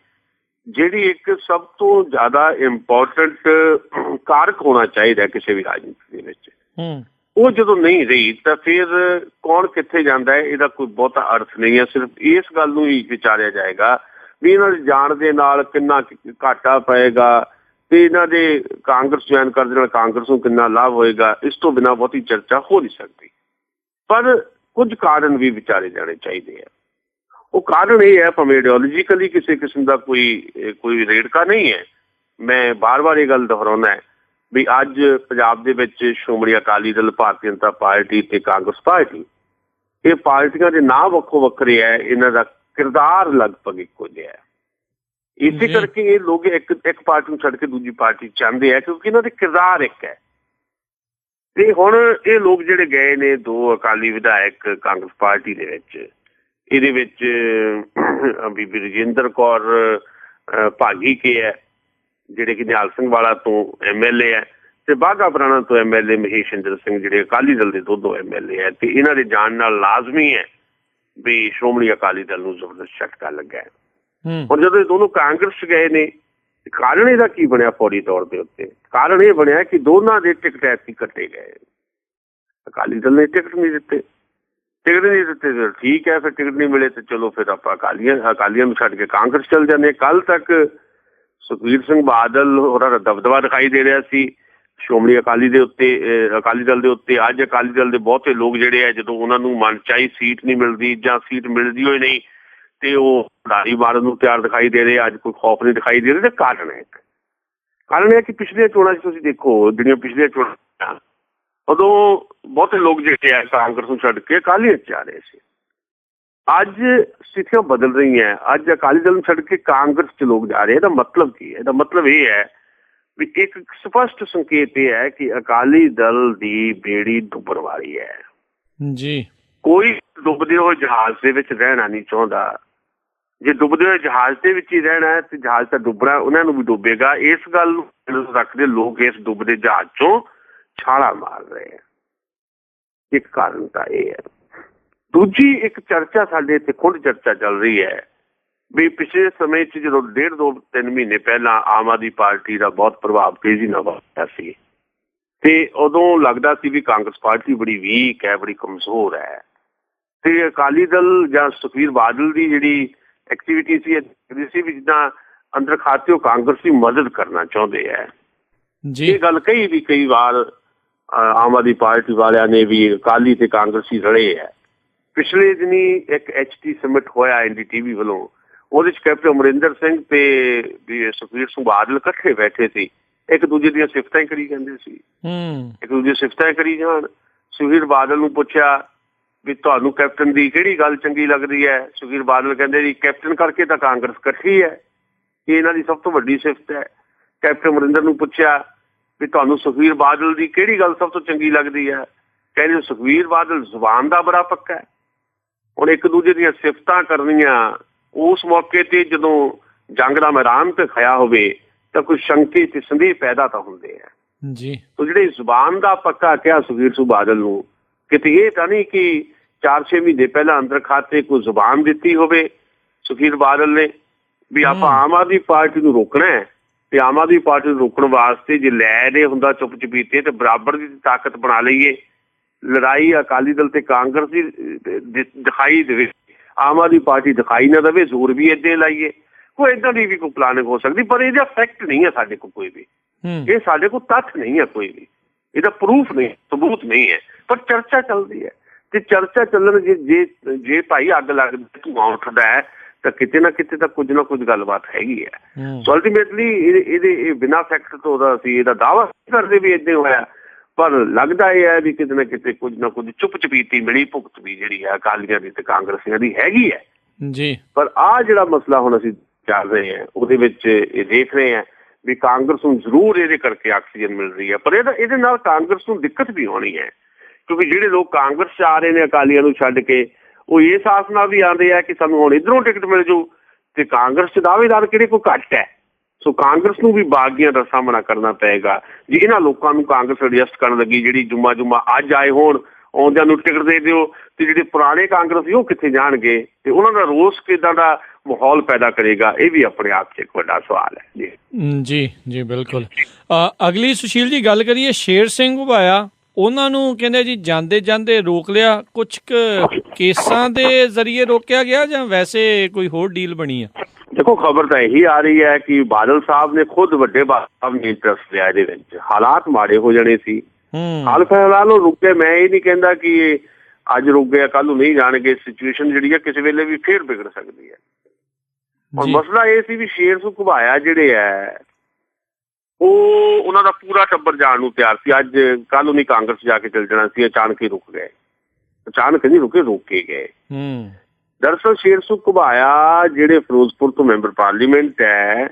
ਜਿਹੜੀ ਇੱਕ ਸਭ ਤੋਂ ਜ਼ਿਆਦਾ ਇੰਪੋਰਟੈਂਟ ਕਾਰਕ ਹੋਣਾ ਚਾਹੀਦਾ ਕਿਸੇ ਵੀ ਰਾਜਨੀਤੀ ਦੇ ਵਿੱਚ, ਉਹ ਜਦੋਂ ਨਹੀਂ ਰਹੀ ਤਾਂ ਫਿਰ ਕੌਣ ਕਿੱਥੇ ਜਾਂਦਾ ਹੈ ਇਹਦਾ ਕੋਈ ਬਹੁਤਾ ਅਰਥ ਨਹੀਂ ਹੈ। ਸਿਰਫ ਇਸ ਗੱਲ ਨੂੰ ਹੀ ਵਿਚਾਰਿਆ ਜਾਏਗਾ ਵੀ ਇਹਨਾਂ ਦੇ ਜਾਣ ਦੇ ਨਾਲ ਕਿੰਨਾ ਘਾਟਾ ਪਏਗਾ ਤੇ ਇਹਨਾਂ ਦੇ ਕਾਂਗਰਸ ਜੁਆਇਨ ਕਰਨ ਦੇ ਨਾਲ ਕਾਂਗਰਸ ਨੂੰ ਕਿੰਨਾ ਲਾਭ ਹੋਏਗਾ। ਇਸ ਤੋਂ ਬਿਨਾਂ ਬਹੁਤੀ ਚਰਚਾ ਹੋ ਨਹੀਂ ਸਕਦੀ। ਪਰ ਕੁਝ ਕਾਰਨ ਵੀ ਵਿਚਾਰੇ ਜਾਣੇ ਚਾਹੀਦੇ ਆ। ਉਹ ਕਾਰਨ ਇਹ ਹੈ, ਭਾਵੇਂ ਆਈਡੀਓਲੋਜੀਕਲੀ ਕਿਸੇ ਕਿਸਮ ਦਾ ਕੋਈ ਰੇੜਕਾ ਨਹੀਂ ਹੈ। ਮੈਂ ਬਾਰ-ਬਾਰ ਇਹ ਗੱਲ ਦੁਹਰਾਉਣਾ ਹੈ ਵੀ ਅੱਜ ਪੰਜਾਬ ਦੇ ਵਿੱਚ ਸ਼੍ਰੋਮਣੀ ਅਕਾਲੀ ਦਲ, ਭਾਰਤੀ ਜਨਤਾ ਪਾਰਟੀ ਤੇ ਕਾਂਗਰਸ ਪਾਰਟੀ, ਇਹ ਪਾਰਟੀਆਂ ਦੇ ਨਾਂ ਵੱਖੋ ਵੱਖਰੇ ਹੈ, ਇਹਨਾਂ ਦਾ ਕਿਰਦਾਰ ਲਗਭਗ ਇੱਕੋ ਜਿਹਾ ਹੈ। ਇਸੇ ਕਰਕੇ ਇਹ ਲੋਕ ਇੱਕ ਪਾਰਟੀ ਨੂੰ ਛੱਡ ਕੇ ਦੂਜੀ ਪਾਰਟੀ ਚਾਹੁੰਦੇ ਆ ਕਿਉਂਕਿ ਇਹਨਾਂ ਦੇ ਕਿਰਦਾਰ ਇੱਕ ਹੈ। ਤੇ ਹੁਣ ਇਹ ਲੋਕ ਜਿਹੜੇ ਗਏ ਨੇ 2 ਅਕਾਲੀ ਵਿਧਾਇਕ ਕਾਂਗਰਸ ਪਾਰਟੀ ਦੇ ਵਿੱਚ, ਇਹਦੇ ਵਿੱਚ ਬੀਬੀ ਰਜਿੰਦਰ ਕੌਰ ਭਾਗੀ ਕੇ ਹੈ ਜਿਹੜੇ ਕਿ ਨਿਹਾਲ ਸਿੰਘ ਵਾਲਾ ਤੋਂ MLA ਹੈ, ਤੇ ਬਾਘਾ ਪੁਰਾਣਾ ਤੋਂ MLA ਮਹੇਸ਼ਿੰਦਰ ਸਿੰਘ ਜਿਹੜੇ ਅਕਾਲੀ ਦਲ ਦੇ 2 MLA ਹੈ। ਤੇ ਇਹਨਾਂ ਦੇ ਜਾਣ ਨਾਲ ਲਾਜ਼ਮੀ ਹੈ ਵੀ ਸ਼੍ਰੋਮਣੀ ਅਕਾਲੀ ਦਲ ਨੂੰ ਜ਼ਬਰਦਸਤ ਝਟਕਾ ਲੱਗਾ ਹੈ। ਹੁਣ ਜਦੋਂ ਇਹ ਦੋਨੋਂ ਕਾਂਗਰਸ ਗਏ ਨੇ, ਕਾਰਨ ਇਹਦਾ ਕੀ ਬਣਿਆ ਫੌਰੀ ਤੌਰ ਦੇ ਉੱਤੇ? ਕਾਰਨ ਇਹ ਬਣਿਆ ਕਿ ਦੋਨਾਂ ਦੇ ਟਿਕਟ ਐਸੀ ਕੱਟੇ ਗਏ। ਅਕਾਲੀ ਦਲ ਨੇ ਟਿਕਟ ਨਹੀਂ ਦਿੱਤੇ ਫਿਰ ਠੀਕ ਹੈ, ਫਿਰ ਟਿਕਟ ਨਹੀਂ ਮਿਲੇ ਤੇ ਚਲੋ ਫਿਰ ਆਪਾਂ ਅਕਾਲੀਆਂ ਨੂੰ ਛੱਡ ਕੇ ਕਾਂਗਰਸ ਚੱਲ ਜਾਂਦੇ। ਕੱਲ ਤੱਕ ਸੁਖਬੀਰ ਸਿੰਘ ਬਾਦਲ ਹੋਰਾਂ ਦਾ ਦਬਦਬਾ ਦਿਖਾਈ ਦੇ ਰਿਹਾ ਸੀ ਸ਼੍ਰੋਮਣੀ ਅਕਾਲੀ ਦਲ ਦੇ ਉੱਤੇ। ਅੱਜ ਅਕਾਲੀ ਦਲ ਦੇ ਬਹੁਤੇ ਲੋਕ ਜਿਹੜੇ ਆ, ਜਦੋਂ ਉਹਨਾਂ ਨੂੰ ਮਨਚਾਹੀ ਸੀਟ ਨਹੀਂ ਮਿਲਦੀ ਜਾਂ ਸੀਟ ਮਿਲਦੀ ਹੋਈ ਨਹੀਂ ਤੇ ਉਹ ਲੜਾਈ ਮਾਰਨ ਨੂੰ ਤਿਆਰ ਦਿਖਾਈ ਦੇ ਰਹੇ। ਅੱਜ ਕੋਈ ਖੌਫ ਨਹੀਂ ਦਿਖਾਈ ਦੇ ਰਿਹਾ। ਤੇ ਕਾਰਨ ਹੈ ਕਿ ਪਿਛਲੀਆਂ ਚੋਣਾਂ 'ਚ ਤੁਸੀਂ ਦੇਖੋ, ਜਿਹੜੀਆਂ ਪਿਛਲੀਆਂ ਚੋਣਾਂ ਉਦੋਂ ਬਹੁਤੇ ਲੋਕ ਜਿਹੜੇ ਆ ਕਾਂਗਰਸ ਨੂੰ ਛੱਡ ਕੇ ਅਕਾਲੀਆਂ 'ਚ ਜਾ ਰਹੇ ਸੀ। ਅੱਜ ਸਥਿਤੀਆਂ ਬਦਲ ਰਹੀਆਂ। ਅੱਜ ਅਕਾਲੀ ਦਲ ਨੂੰ ਛੱਡ ਕੇ ਕਾਂਗਰਸ 'ਚ ਲੋਕ ਜਾ ਰਹੇ। ਇਹਦਾ ਮਤਲਬ ਕੀ ਹੈ? ਇਹਦਾ ਮਤਲਬ ਇਹ ਹੈ ਵੀ ਇੱਕ ਸਪਸ਼ਟ ਸੰਕੇਤ ਇਹ ਹੈ ਕਿ ਅਕਾਲੀ ਦਲ ਦੀ ਬੇੜੀ ਡੁੱਬਣ ਵਾਲੀ ਹੈ ਜੀ। ਕੋਈ ਡੁੱਬਦੇ ਹੋਏ ਜਹਾਜ਼ ਦੇ ਵਿੱਚ ਰਹਿਣਾ ਨਹੀਂ ਚਾਹੁੰਦਾ। ਜੇ ਡੁੱਬਦੇ ਹੋਏ ਜਹਾਜ਼ ਦੇ ਵਿੱਚ ਹੀ ਰਹਿਣਾ ਹੈ ਤੇ ਜਹਾਜ਼ ਤਾਂ ਡੁੱਬਣਾ, ਉਹਨਾਂ ਨੂੰ ਵੀ ਡੁੱਬੇਗਾ। ਇਸ ਗੱਲ ਨੂੰ ਰੱਖਦੇ ਲੋਕ ਇਸ ਡੁੱਬਦੇ ਜਹਾਜ਼ 'ਚੋਂ ਛਾਲਾਂ ਮਾਰ ਰਹੇ ਆ। ਇੱਕ ਕਾਰਨ ਤਾਂ ਇਹ ਹੈ। ਦੂਜੀ ਇੱਕ ਚਰਚਾ ਸਾਡੇ ਇੱਥੇ ਖੁਦ ਚਰਚਾ ਚੱਲ ਰਹੀ ਹੈ ਵੀ ਪਿਛਲੇ ਸਮੇਂ 'ਚ ਜਦੋਂ 1.5-2-3 ਮਹੀਨੇ ਪਹਿਲਾਂ ਆਮ ਆਦਮੀ ਪਾਰਟੀ ਦਾ ਬਹੁਤ ਪ੍ਰਭਾਵ ਤੇਜ਼ੀ ਨਾਲ ਵਧਿਆ ਸੀ ਤੇ ਉਦੋਂ ਲੱਗਦਾ ਸੀ ਵੀ ਕਾਂਗਰਸ ਪਾਰਟੀ ਬੜੀ ਵੀਕ ਹੈ, ਬੜੀ ਕਮਜ਼ੋਰ ਹੈ ਤੇ ਅਕਾਲੀ ਦਲ ਜਾਂ ਸੁਖਬੀਰ ਬਾਦਲ ਦੀ ਜਿਹੜੀ ਐਕਟੀਵਿਟੀ ਸੀ ਵੀ ਜਿੱਦਾਂ ਅੰਦਰ ਖਾਤੇ ਉਹ ਕਾਂਗਰਸ ਦੀ ਮਦਦ ਕਰਨਾ ਚਾਹੁੰਦੇ ਹੈ। ਇਹ ਗੱਲ ਕਈ ਵਾਰ ਆਮ ਆਦਮੀ ਪਾਰਟੀ ਵਾਲਿਆਂ ਨੇ ਵੀ ਅਕਾਲੀ ਤੇ ਕਾਂਗਰਸੀ ਰਲੇ ਹੈ। ਪਿਛਲੇ ਦਿਨੀ ਇੱਕ HT ਸਮਿਟ ਹੋਇਆ NDTV ਵੱਲੋਂ, ਉਹਦੇ 'ਚ ਕੈਪਟਨ ਅਮਰਿੰਦਰ ਸਿੰਘ ਤੇ ਸੁਖਬੀਰ ਸਿੰਘ ਬਾਦਲ ਇਕੱਠੇ ਬੈਠੇ ਸੀ, ਇੱਕ ਦੂਜੇ ਦੀਆਂ ਸਿਫਤਾਂ ਹੀ ਕਰੀ ਜਾਂਦੇ ਸੀ। ਇੱਕ ਦੂਜੇ ਸਿਫਤਾਂ ਕਰੀ ਜਾਣ। ਸੁਖਬੀਰ ਬਾਦਲ ਨੂੰ ਪੁੱਛਿਆ ਵੀ ਤੁਹਾਨੂੰ ਕੈਪਟਨ ਦੀ ਕਿਹੜੀ ਗੱਲ ਚੰਗੀ ਲੱਗਦੀ ਹੈ? ਸੁਖਬੀਰ ਬਾਦਲ ਕਹਿੰਦੇ ਜੀ ਕੈਪਟਨ ਕਰਕੇ ਤਾਂ ਕਾਂਗਰਸ ਇਕੱਠੀ ਹੈ, ਇਹ ਇਹਨਾਂ ਦੀ ਸਭ ਤੋਂ ਵੱਡੀ ਸਿਫਤ ਹੈ। ਕੈਪਟਨ ਅਮਰਿੰਦਰ ਨੂੰ ਪੁੱਛਿਆ ਵੀ ਤੁਹਾਨੂੰ ਸੁਖਬੀਰ ਬਾਦਲ ਦੀ ਕਿਹੜੀ ਗੱਲ ਸਭ ਤੋਂ ਚੰਗੀ ਲੱਗਦੀ ਹੈ? ਕਹਿੰਦੇ ਸੁਖਬੀਰ ਬਾਦਲ ਜ਼ੁਬਾਨ ਦਾ ਬੜਾ ਪੱਕਾ ਹੈ। ਹੁਣ ਇੱਕ ਦੂਜੇ ਦੀਆਂ ਸਿਫਤਾਂ ਕਰਨੀਆਂ ਉਸ ਮੌਕੇ ਤੇ ਜਦੋਂ ਜੰਗ ਦਾ ਮੈਦਾਨ ਤੇ ਖੜਿਆ ਹੋਵੇ ਤਾਂ ਕੋਈ ਸ਼ੰਕੇ ਤੇ ਸੰਦੇਹ ਪੈਦਾ ਤਾਂ ਹੁੰਦੇ ਆ ਜੀ। ਉਹ ਜਿਹੜੇ ਜ਼ੁਬਾਨ ਦਾ ਪੱਕਾ ਕਿਹਾ ਸੁਖਬੀਰ ਸਿੰਘ ਬਾਦਲ ਨੂੰ, ਕਿਤੇ ਇਹ ਤਾਂ ਨਹੀਂ ਕਿ 4-6 ਮਹੀਨੇ ਪਹਿਲਾਂ ਅੰਦਰ ਖਾਤੇ ਕੋਈ ਜ਼ੁਬਾਨ ਦਿੱਤੀ ਹੋਵੇ ਸੁਖਬੀਰ ਬਾਦਲ ਨੇ ਵੀ ਆਪਾਂ ਆਮ ਆਦਮੀ ਪਾਰਟੀ ਨੂੰ ਰੋਕਣਾ ਹੈ ਤੇ ਆਮ ਆਦਮੀ ਪਾਰਟੀ ਨੂੰ ਰੋਕਣ ਵਾਸਤੇ ਜੇ ਲੈ ਦੇ ਹੁੰਦਾ ਚੁੱਪ ਚਪੀਤੇ ਤੇ ਬਰਾਬਰ ਦੀ ਤਾਕਤ ਬਣਾ ਲਈਏ। ਲੜਾਈ ਅਕਾਲੀ ਦਲ ਤੇ ਕਾਂਗਰਸ ਦੀ ਦਿਖਾਈ ਦੇਵੇ, ਆਮ ਆਦਮੀ ਪਾਰਟੀ ਦਿਖਾਈ ਨਾ ਦੇਵੇ, ਜ਼ੋਰ ਵੀ ਏਦਾਂ ਲਾਈਏ। ਕੋਈ ਏਦਾਂ ਦੀ ਵੀ ਕੋਈ ਪਲਾਨਿੰਗ ਹੋ ਸਕਦੀ, ਪਰ ਇਹਦਾ ਫੈਕਟ ਨਹੀਂ ਹੈ ਸਾਡੇ ਕੋਲ ਕੋਈ ਵੀ। ਇਹ ਸਾਡੇ ਕੋਲ ਤੱਥ ਨਹੀਂ ਹੈ ਕੋਈ ਵੀ, ਇਹਦਾ ਪ੍ਰੂਫ ਨਹੀਂ, ਸਬੂਤ ਨਹੀਂ ਹੈ, ਪਰ ਚਰਚਾ ਚੱਲਦੀ ਹੈ। ਤੇ ਚਰਚਾ ਚੱਲਣ ਜੇ ਭਾਈ ਅੱਗ ਲੱਗਦੀ ਧੂੰਆਂ ਉੱਠਦਾ ਹੈ ਤਾਂ ਕਿਤੇ ਨਾ ਕਿਤੇ ਤਾਂ ਕੁਝ ਨਾ ਕੁਝ ਗੱਲਬਾਤ ਹੈਗੀ ਹੈ। ਸੋ ਅਲਟੀਮੇਟਲੀ ਇਹ ਬਿਨਾਂ ਫੈਕਟ ਤੋਂ ਉਹਦਾ ਅਸੀਂ ਇਹਦਾ ਦਾਅਵਾ ਕਰਦੇ ਵੀ ਏਦਾਂ ਹੋਇਆ, ਪਰ ਲੱਗਦਾ ਇਹ ਹੈ ਵੀ ਕਿਤੇ ਨਾ ਕਿਤੇ ਕੁਝ ਨਾ ਕੁਝ ਚੁੱਪ ਚਪੀਤੀ ਮਿਲੀ ਭੁਗਤ ਵੀ ਜਿਹੜੀ ਹੈ ਅਕਾਲੀਆਂ ਦੀ ਤੇ ਕਾਂਗਰਸੀਆਂ ਦੀ ਹੈਗੀ ਹੈ ਜੀ। ਪਰ ਆਹ ਜਿਹੜਾ ਮਸਲਾ ਹੁਣ ਅਸੀਂ ਚੱਲ ਰਹੇ ਹਾਂ ਉਹਦੇ ਵਿੱਚ ਇਹ ਦੇਖ ਰਹੇ ਹਾਂ ਵੀ ਕਾਂਗਰਸ ਨੂੰ ਜ਼ਰੂਰ ਇਹਦੇ ਕਰਕੇ ਆਕਸੀਜਨ ਮਿਲ ਰਹੀ ਹੈ, ਪਰ ਇਹਦੇ ਨਾਲ ਕਾਂਗਰਸ ਨੂੰ ਦਿੱਕਤ ਵੀ ਹੋਣੀ ਹੈ ਕਿਉਂਕਿ ਜਿਹੜੇ ਲੋਕ ਕਾਂਗਰਸ 'ਚ ਆ ਰਹੇ ਨੇ ਅਕਾਲੀਆਂ ਨੂੰ ਛੱਡ ਕੇ ਉਹ ਇਸ ਆਸ ਨਾਲ ਵੀ ਆਉਂਦੇ ਆ ਕਿ ਸਾਨੂੰ ਹੁਣ ਇੱਧਰੋਂ ਟਿਕਟ ਮਿਲ ਜਾਊ ਤੇ ਕਾਂਗਰਸ 'ਚ ਦਾਅਵੇਦਾਰ ਕਿਹੜੇ ਕੋਈ ਘੱਟ ਹੈ। ਸੋ ਕਾਂਗਰਸ ਨੂੰ ਵੀ ਬਾਗੀਆਂ ਦਾ ਸਾਹਮਣਾ ਕਰਨਾ ਪਏਗਾ ਜੇ ਇਹਨਾਂ ਲੋਕਾਂ ਨੂੰ ਕਾਂਗਰਸ ਐਡਜਸਟ ਕਰਨ ਲੱਗੀ ਜਿਹੜੀ ਜੁਮਾ ਅੱਜ ਆਏ ਹੋਣ ਆਉਂਦਿਆਂ ਨੂੰ ਟਿਕਟ ਦੇ ਦਿਓ ਤੇ ਜਿਹੜੇ ਪੁਰਾਣੇ ਕਾਂਗਰਸੀ ਉਹ ਕਿੱਥੇ ਜਾਣਗੇ ਤੇ ਉਹਨਾਂ ਦਾ ਰੋਸ ਕਿੱਦਾਂ ਦਾ ਮਾਹੌਲ ਪੈਦਾ ਕਰੇਗਾ ਇਹ ਵੀ ਆਪਣੇ ਆਪ 'ਚ ਇੱਕ ਵੱਡਾ ਸਵਾਲ ਹੈ ਜੀ। ਜੀ ਜੀ ਬਿਲਕੁਲ। ਅਗਲੀ ਸੁਸ਼ੀਲ ਜੀ ਗੱਲ ਕਰੀਏ ਸ਼ੇਰ ਸਿੰਘ ਘੁਬਾਇਆ, ਉਹਨਾਂ ਨੂੰ ਕਹਿੰਦੇ ਜੀ ਜਾਂਦੇ ਜਾਂਦੇ ਰੋਕ ਲਿਆ, ਕੁਛ ਕੇਸਾਂ ਦੇ ਜ਼ਰੀਏ ਰੋਕਿਆ ਗਿਆ ਜਾਂ ਵੈਸੇ ਕੋਈ ਹੋਰ ਡੀਲ ਬਣੀ ਆ? ਦੇਖੋ ਖਬਰ ਤਾਂ ਇਹੀ ਆ ਰਹੀ ਹੈ ਕਿ ਬਾਦਲ ਸਾਹਿਬ ਨੇ ਖੁਦ ਵੱਡੇ ਬਾਦਲ ਸਾਹਿਬ ਨੇ ਇੰਟਰਸਟ ਲਿਆ ਇਹਦੇ ਵਿੱਚ, ਹਾਲਾਤ ਮਾੜੇ ਹੋ ਜਾਣੇ ਸੀ ਹਾਲ ਫਿਲਹਾਲ ਉਹ ਰੁਕੇ। ਮੈਂ ਇਹ ਨਹੀਂ ਕਹਿੰਦਾ ਕਿ ਅੱਜ ਰੁਕ ਗਿਆ ਕੱਲ ਨੂੰ ਨਹੀਂ ਜਾਣਗੇ, ਸਿਚੁਏਸ਼ਨ ਜਿਹੜੀ ਹੈ ਕਿਸੇ ਵੇਲੇ ਵੀ ਫੇਰ ਵਿਗੜ ਸਕਦੀ ਹੈ। ਔਰ ਮਸਲਾ ਇਹ ਸੀ ਵੀ ਸ਼ੇਰ ਸਿੰਘ ਘੁਬਾਇਆ ਜਿਹੜੇ ਹੈ ਉਹ ਉਹਨਾਂ ਦਾ ਪੂਰਾ ਟੱਬਰ ਜਾਣ ਨੂੰ ਤਿਆਰ ਸੀ, ਅੱਜ ਕੱਲ ਨੂੰ ਨਹੀਂ ਕਾਂਗਰਸ ਜਾ ਕੇ ਚਲ ਜਾਣਾ ਸੀ, ਅਚਾਨਕ ਹੀ ਰੁਕ ਗਏ, ਅਚਾਨਕ ਨਹੀਂ ਰੁਕੇ, ਰੋਕੇ ਗਏ। ਦਰਅਸਲ ਸ਼ੇਰ ਸਿੰਘ ਘੁਬਾਇਆ ਜਿਹੜੇ ਫਿਰੋਜ਼ਪੁਰ ਤੋਂ ਮੈਂਬਰ ਪਾਰਲੀਮੈਂਟ ਹੈ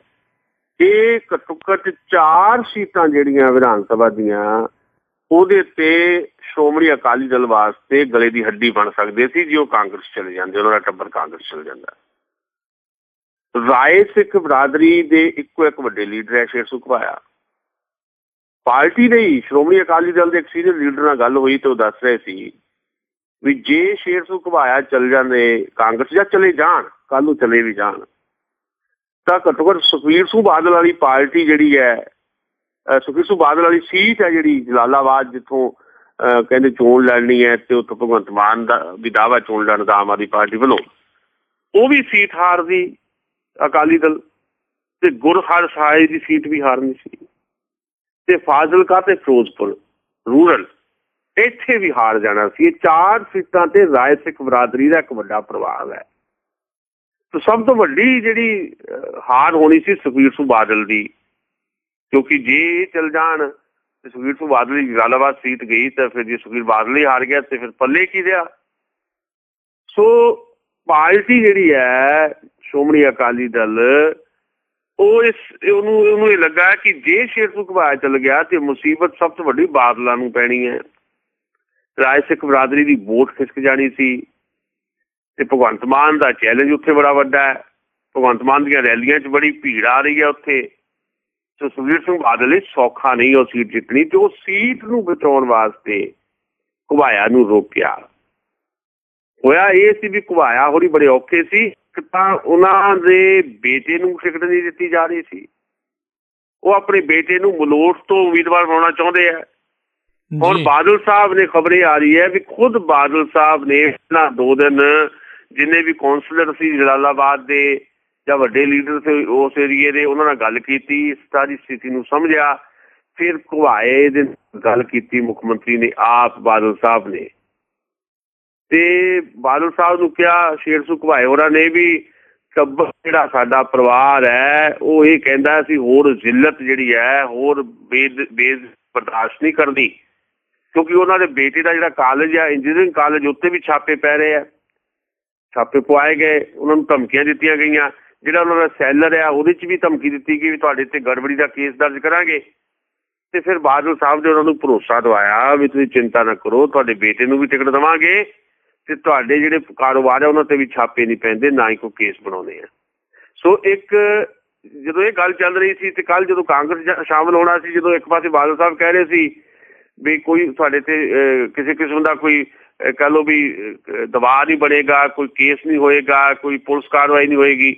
ਇਹ ਘੱਟੋ ਘੱਟ 4 ਸੀਟਾਂ ਜਿਹੜੀਆਂ ਵਿਧਾਨ ਸਭਾ ਦੀਆਂ ਉਹਦੇ ਤੇ ਸ਼੍ਰੋਮਣੀ ਅਕਾਲੀ ਦਲ ਵਾਸਤੇ ਗਲੇ ਦੀ ਹੱਡੀ ਬਣ ਸਕਦੇ ਸੀ ਜੇ ਉਹ ਕਾਂਗਰਸ ਚਲੇ ਜਾਂਦੇ, ਉਹਨਾਂ ਦਾ ਟੱਬਰ ਕਾਂਗਰਸ ਚਲੇ ਜਾਂਦਾ। ਰਾਏ ਸਿੱਖ ਬਰਾਦਰੀ ਦੇ ਇੱਕੋ ਇੱਕ ਵੱਡੇ ਲੀਡਰ ਹੈ ਸ਼ੇਰ ਸਿੰਘ ਘੁਬਾਇਆ। ਪਾਰਟੀ ਦੇ ਹੀ ਸ਼੍ਰੋਮਣੀ ਅਕਾਲੀ ਦਲ ਦੇ ਇੱਕ ਸੀਨੀਅਰ ਲੀਡਰ ਨਾਲ ਗੱਲ ਹੋਈ ਤੇ ਉਹ ਦੱਸ ਰਹੇ ਸੀ ਵੀ ਜੇ ਸ਼ੇਰ ਸਿੰਘ ਘੁਬਾਇਆ ਚਲ ਜਾਂਦੇ ਕਾਂਗਰਸ ਜਾਂ ਚਲੇ ਜਾਣ, ਕੱਲ ਨੂੰ ਚਲੇ ਵੀ ਜਾਣ, ਤਾਂ ਘੱਟੋ ਘੱਟ ਸੁਖਬੀਰ ਸਿੰਘ ਬਾਦਲ ਵਾਲੀ ਪਾਰਟੀ ਜਿਹੜੀ ਹੈ, ਸੁਖਬੀਰ ਸਿੰਘ ਬਾਦਲ ਵਾਲੀ ਸੀਟ ਹੈ ਜਿਹੜੀ ਜਲਾਲਾਬਾਦ ਜਿੱਥੋਂ ਕਹਿੰਦੇ ਚੋਣ ਲੜਨੀ ਹੈ ਤੇ ਉੱਥੋਂ ਭਗਵੰਤ ਮਾਨ ਦਾ ਵੀ ਦਾਅਵਾ ਚੋਣ ਲੜਨ ਦਾ ਆਮ ਆਦਮੀ ਪਾਰਟੀ ਵੱਲੋਂ, ਉਹ ਵੀ ਸੀਟ ਹਾਰਦੀ ਅਕਾਲੀ ਦਲ ਤੇ ਗੁਰਹਰ ਸਾਹਿਬ ਦੀ ਸੀਟ ਵੀ ਹਾਰਨੀ ਸੀ ਤੇ ਫਾਜ਼ਿਲਕਾ ਤੇ ਫਿਰੋਜ਼ਪੁਰ ਰੂਰਲ ਇੱਥੇ ਵੀ ਹਾਰ ਜਾਣਾ ਸੀ। ਇਹ 4 ਸੀਟਾਂ ਤੇ ਰਾਏ ਸਿੱਖ ਬਰਾਦਰੀ ਦਾ ਇੱਕ ਵੱਡਾ ਪ੍ਰਭਾਵ ਹੈ। ਤੇ ਸਭ ਤੋਂ ਵੱਡੀ ਜਿਹੜੀ ਹਾਰ ਹੋਣੀ ਸੀ ਸੁਖਬੀਰ ਸਿੰਘ ਬਾਦਲ ਦੀ, ਕਿਉਂਕਿ ਜੇ ਚਲ ਜਾਣ ਤੇ ਸੁਖਬੀਰ ਸਿੰਘ ਬਾਦਲ ਦੀ ਜਲਾਲਾਬਾਦ ਸੀਟ ਗਈ ਤਾਂ ਫਿਰ ਜੇ ਸੁਖਬੀਰ ਬਾਦਲ ਹੀ ਹਾਰ ਗਿਆ ਤੇ ਫਿਰ ਪੱਲੇ ਕੀ ਰਿਹਾ। ਸੋ ਪਾਰਟੀ ਜਿਹੜੀ ਹੈ ਸ਼੍ਰੋਮਣੀ ਅਕਾਲੀ ਦਲ ਉਹ ਉਹਨੂੰ ਇਹ ਲੱਗਾ ਕਿ ਜੇ ਸ਼ੇਰ ਸਿੰਘ ਘੁਬਾਇਆ ਚਲ ਗਿਆ ਤੇ ਮੁਸੀਬਤ ਸਭ ਤੋਂ ਵੱਡੀ ਬਾਦਲਾਂ ਨੂੰ ਪੈਣੀ ਹੈ। ਰਾਏ ਸਿੱਖ ਬਰਾਦਰੀ ਦੀ ਵੋਟ ਖਿਸਕ ਜਾਣੀ ਸੀ ਤੇ ਭਗਵੰਤ ਮਾਨ ਦਾ ਚੈਲੰਜ ਉੱਥੇ ਬੜਾ ਵੱਡਾ ਹੈ। ਭਗਵੰਤ ਮਾਨ ਦੀਆਂ ਰੈਲੀਆਂ 'ਚ ਬੜੀ ਭੀੜ ਆ ਰਹੀ ਹੈ ਉੱਥੇ। ਸੋ ਸੁਖਬੀਰ ਸਿੰਘ ਬਾਦਲ ਲਈ ਸੌਖਾ ਨਹੀਂ ਉਹ ਸੀਟ ਜਿੱਤਣੀ ਤੇ ਉਹ ਸੀਟ ਨੂੰ ਬਚਾਉਣ ਵਾਸਤੇ ਘੁਬਾਇਆ ਨੂੰ ਰੋਕਿਆ। ਹੋਇਆ ਇਹ ਸੀ ਵੀ ਘੁਬਾਇਆ ਹੋਰੀ ਬੜੇ ਔਖੇ ਸੀ, ਤਾਂ ਉਹਨਾਂ ਦੇ ਬੇਟੇ ਨੂੰ ਟਿਕਟ ਨਹੀਂ ਦਿੱਤੀ ਜਾ ਰਹੀ ਸੀ। ਉਹ ਆਪਣੇ ਬੇਟੇ ਨੂੰ ਮਲੋਟ ਤੋਂ ਉਮੀਦਵਾਰ ਬਣਾਉਣਾ ਚਾਹੁੰਦੇ ਆ। ਹੁਣ ਬਾਦਲ ਸਾਹਿਬ ਨੇ ਖਬਰ ਇਹ ਆ ਰਹੀ ਹੈ ਵੀ ਖੁਦ ਬਾਦਲ ਸਾਹਿਬ ਨੇ ਪਹਿਲਾਂ 2 ਦਿਨ ਜਿੰਨੇ ਵੀ ਕੌਂਸਲਰ ਸੀ ਜਲਾਲਾਬਾਦ ਦੇ ਜਾਂ ਵੱਡੇ ਲੀਡਰ ਸੀ ਉਸ ਏਰੀਏ ਦੇ, ਉਹਨਾਂ ਨਾਲ ਗੱਲ ਕੀਤੀ, ਸਾਰੀ ਸਥਿਤੀ ਨੂੰ ਸਮਝਿਆ, ਫਿਰ ਘੁਬਾਏ ਦੇ ਗੱਲ ਕੀਤੀ ਮੁੱਖ ਮੰਤਰੀ ਨੇ ਆਪ ਬਾਦਲ ਸਾਹਿਬ ਨੇ ਤੇ ਬਾਦਲ ਸਾਹਿਬ ਨੂੰ ਕਿਹਾ ਸ਼ੇਰ ਸਿੰਘ ਘੁਬਾਏ ਹੋਰਾਂ ਨੇ ਵੀ ਟੱਬਰ ਜਿਹੜਾ ਸਾਡਾ ਪਰਿਵਾਰ ਹੈ ਉਹ ਇਹ ਕਹਿੰਦਾ ਅਸੀਂ ਹੋਰ ਜ਼ਿਲਤ ਜਿਹੜੀ ਹੈ ਹੋਰ ਬੇਦ ਬਰਦਾਸ਼ਤ ਨਹੀਂ ਕਰਦੀ, ਕਿਉਂਕਿ ਉਹਨਾਂ ਦੇ ਬੇਟੇ ਦਾ ਜਿਹੜਾ ਕਾਲਜ ਹੈ ਇੰਜੀਨੀਅਰਿੰਗ ਕਾਲਜ ਉੱਤੇ ਵੀ ਛਾਪੇ ਪੈ ਰਹੇ ਆ, ਛਾਪੇ ਪਵਾਏ ਗਏ, ਉਹਨਾਂ ਨੂੰ ਧਮਕੀਆਂ ਦਿੱਤੀਆਂ ਗਈਆਂ। ਜਿਹੜਾ ਉਹਨਾਂ ਦਾ ਸੈਲਰ ਆ ਉਹਦੇ 'ਚ ਵੀ ਧਮਕੀ ਦਿੱਤੀ ਗਈ ਵੀ ਤੁਹਾਡੇ ਤੇ ਗੜਬੜੀ ਦਾ ਕੇਸ ਦਰਜ ਕਰਾਂਗੇ। ਤੇ ਫਿਰ ਬਾਦਲ ਸਾਹਿਬ ਨੇ ਉਹਨਾਂ ਨੂੰ ਭਰੋਸਾ ਦਵਾਇਆ ਵੀ ਤੁਸੀਂ ਚਿੰਤਾ ਨਾ ਕਰੋ, ਤੁਹਾਡੇ ਬੇਟੇ ਨੂੰ ਵੀ ਟਿਕਟ ਦੇਵਾਂਗੇ ਤੇ ਤੁਹਾਡੇ ਜਿਹੜੇ ਕਾਰੋਬਾਰ ਆ ਉਹਨਾਂ ਤੇ ਵੀ ਛਾਪੇ ਨਹੀਂ ਪੈਂਦੇ, ਨਾ ਹੀ ਕੋਈ ਕੇਸ ਬਣਾਉਂਦੇ ਆ। ਸੋ ਇੱਕ ਜਦੋਂ ਇਹ ਗੱਲ ਚੱਲ ਰਹੀ ਸੀ ਤੇ ਕੱਲ ਜਦੋਂ ਕਾਂਗਰਸ ਸ਼ਾਮਲ ਹੋਣਾ ਸੀ, ਜਦੋਂ ਇੱਕ ਪਾਸੇ ਬਾਦਲ ਸਾਹਿਬ ਕਹਿ ਰਹੇ ਸੀ ਵੀ ਕੋਈ ਤੁਹਾਡੇ ਤੇ ਕਿਸੇ ਕਿਸਮ ਦਾ ਕੋਈ ਕਹਿ ਲਓ ਵੀ ਦਬਾਅ ਨਹੀਂ ਬਣੇਗਾ, ਕੋਈ ਕੇਸ ਨਹੀਂ ਹੋਏਗਾ, ਕੋਈ ਪੁਲਿਸ ਕਾਰਵਾਈ ਨਹੀਂ ਹੋਏਗੀ,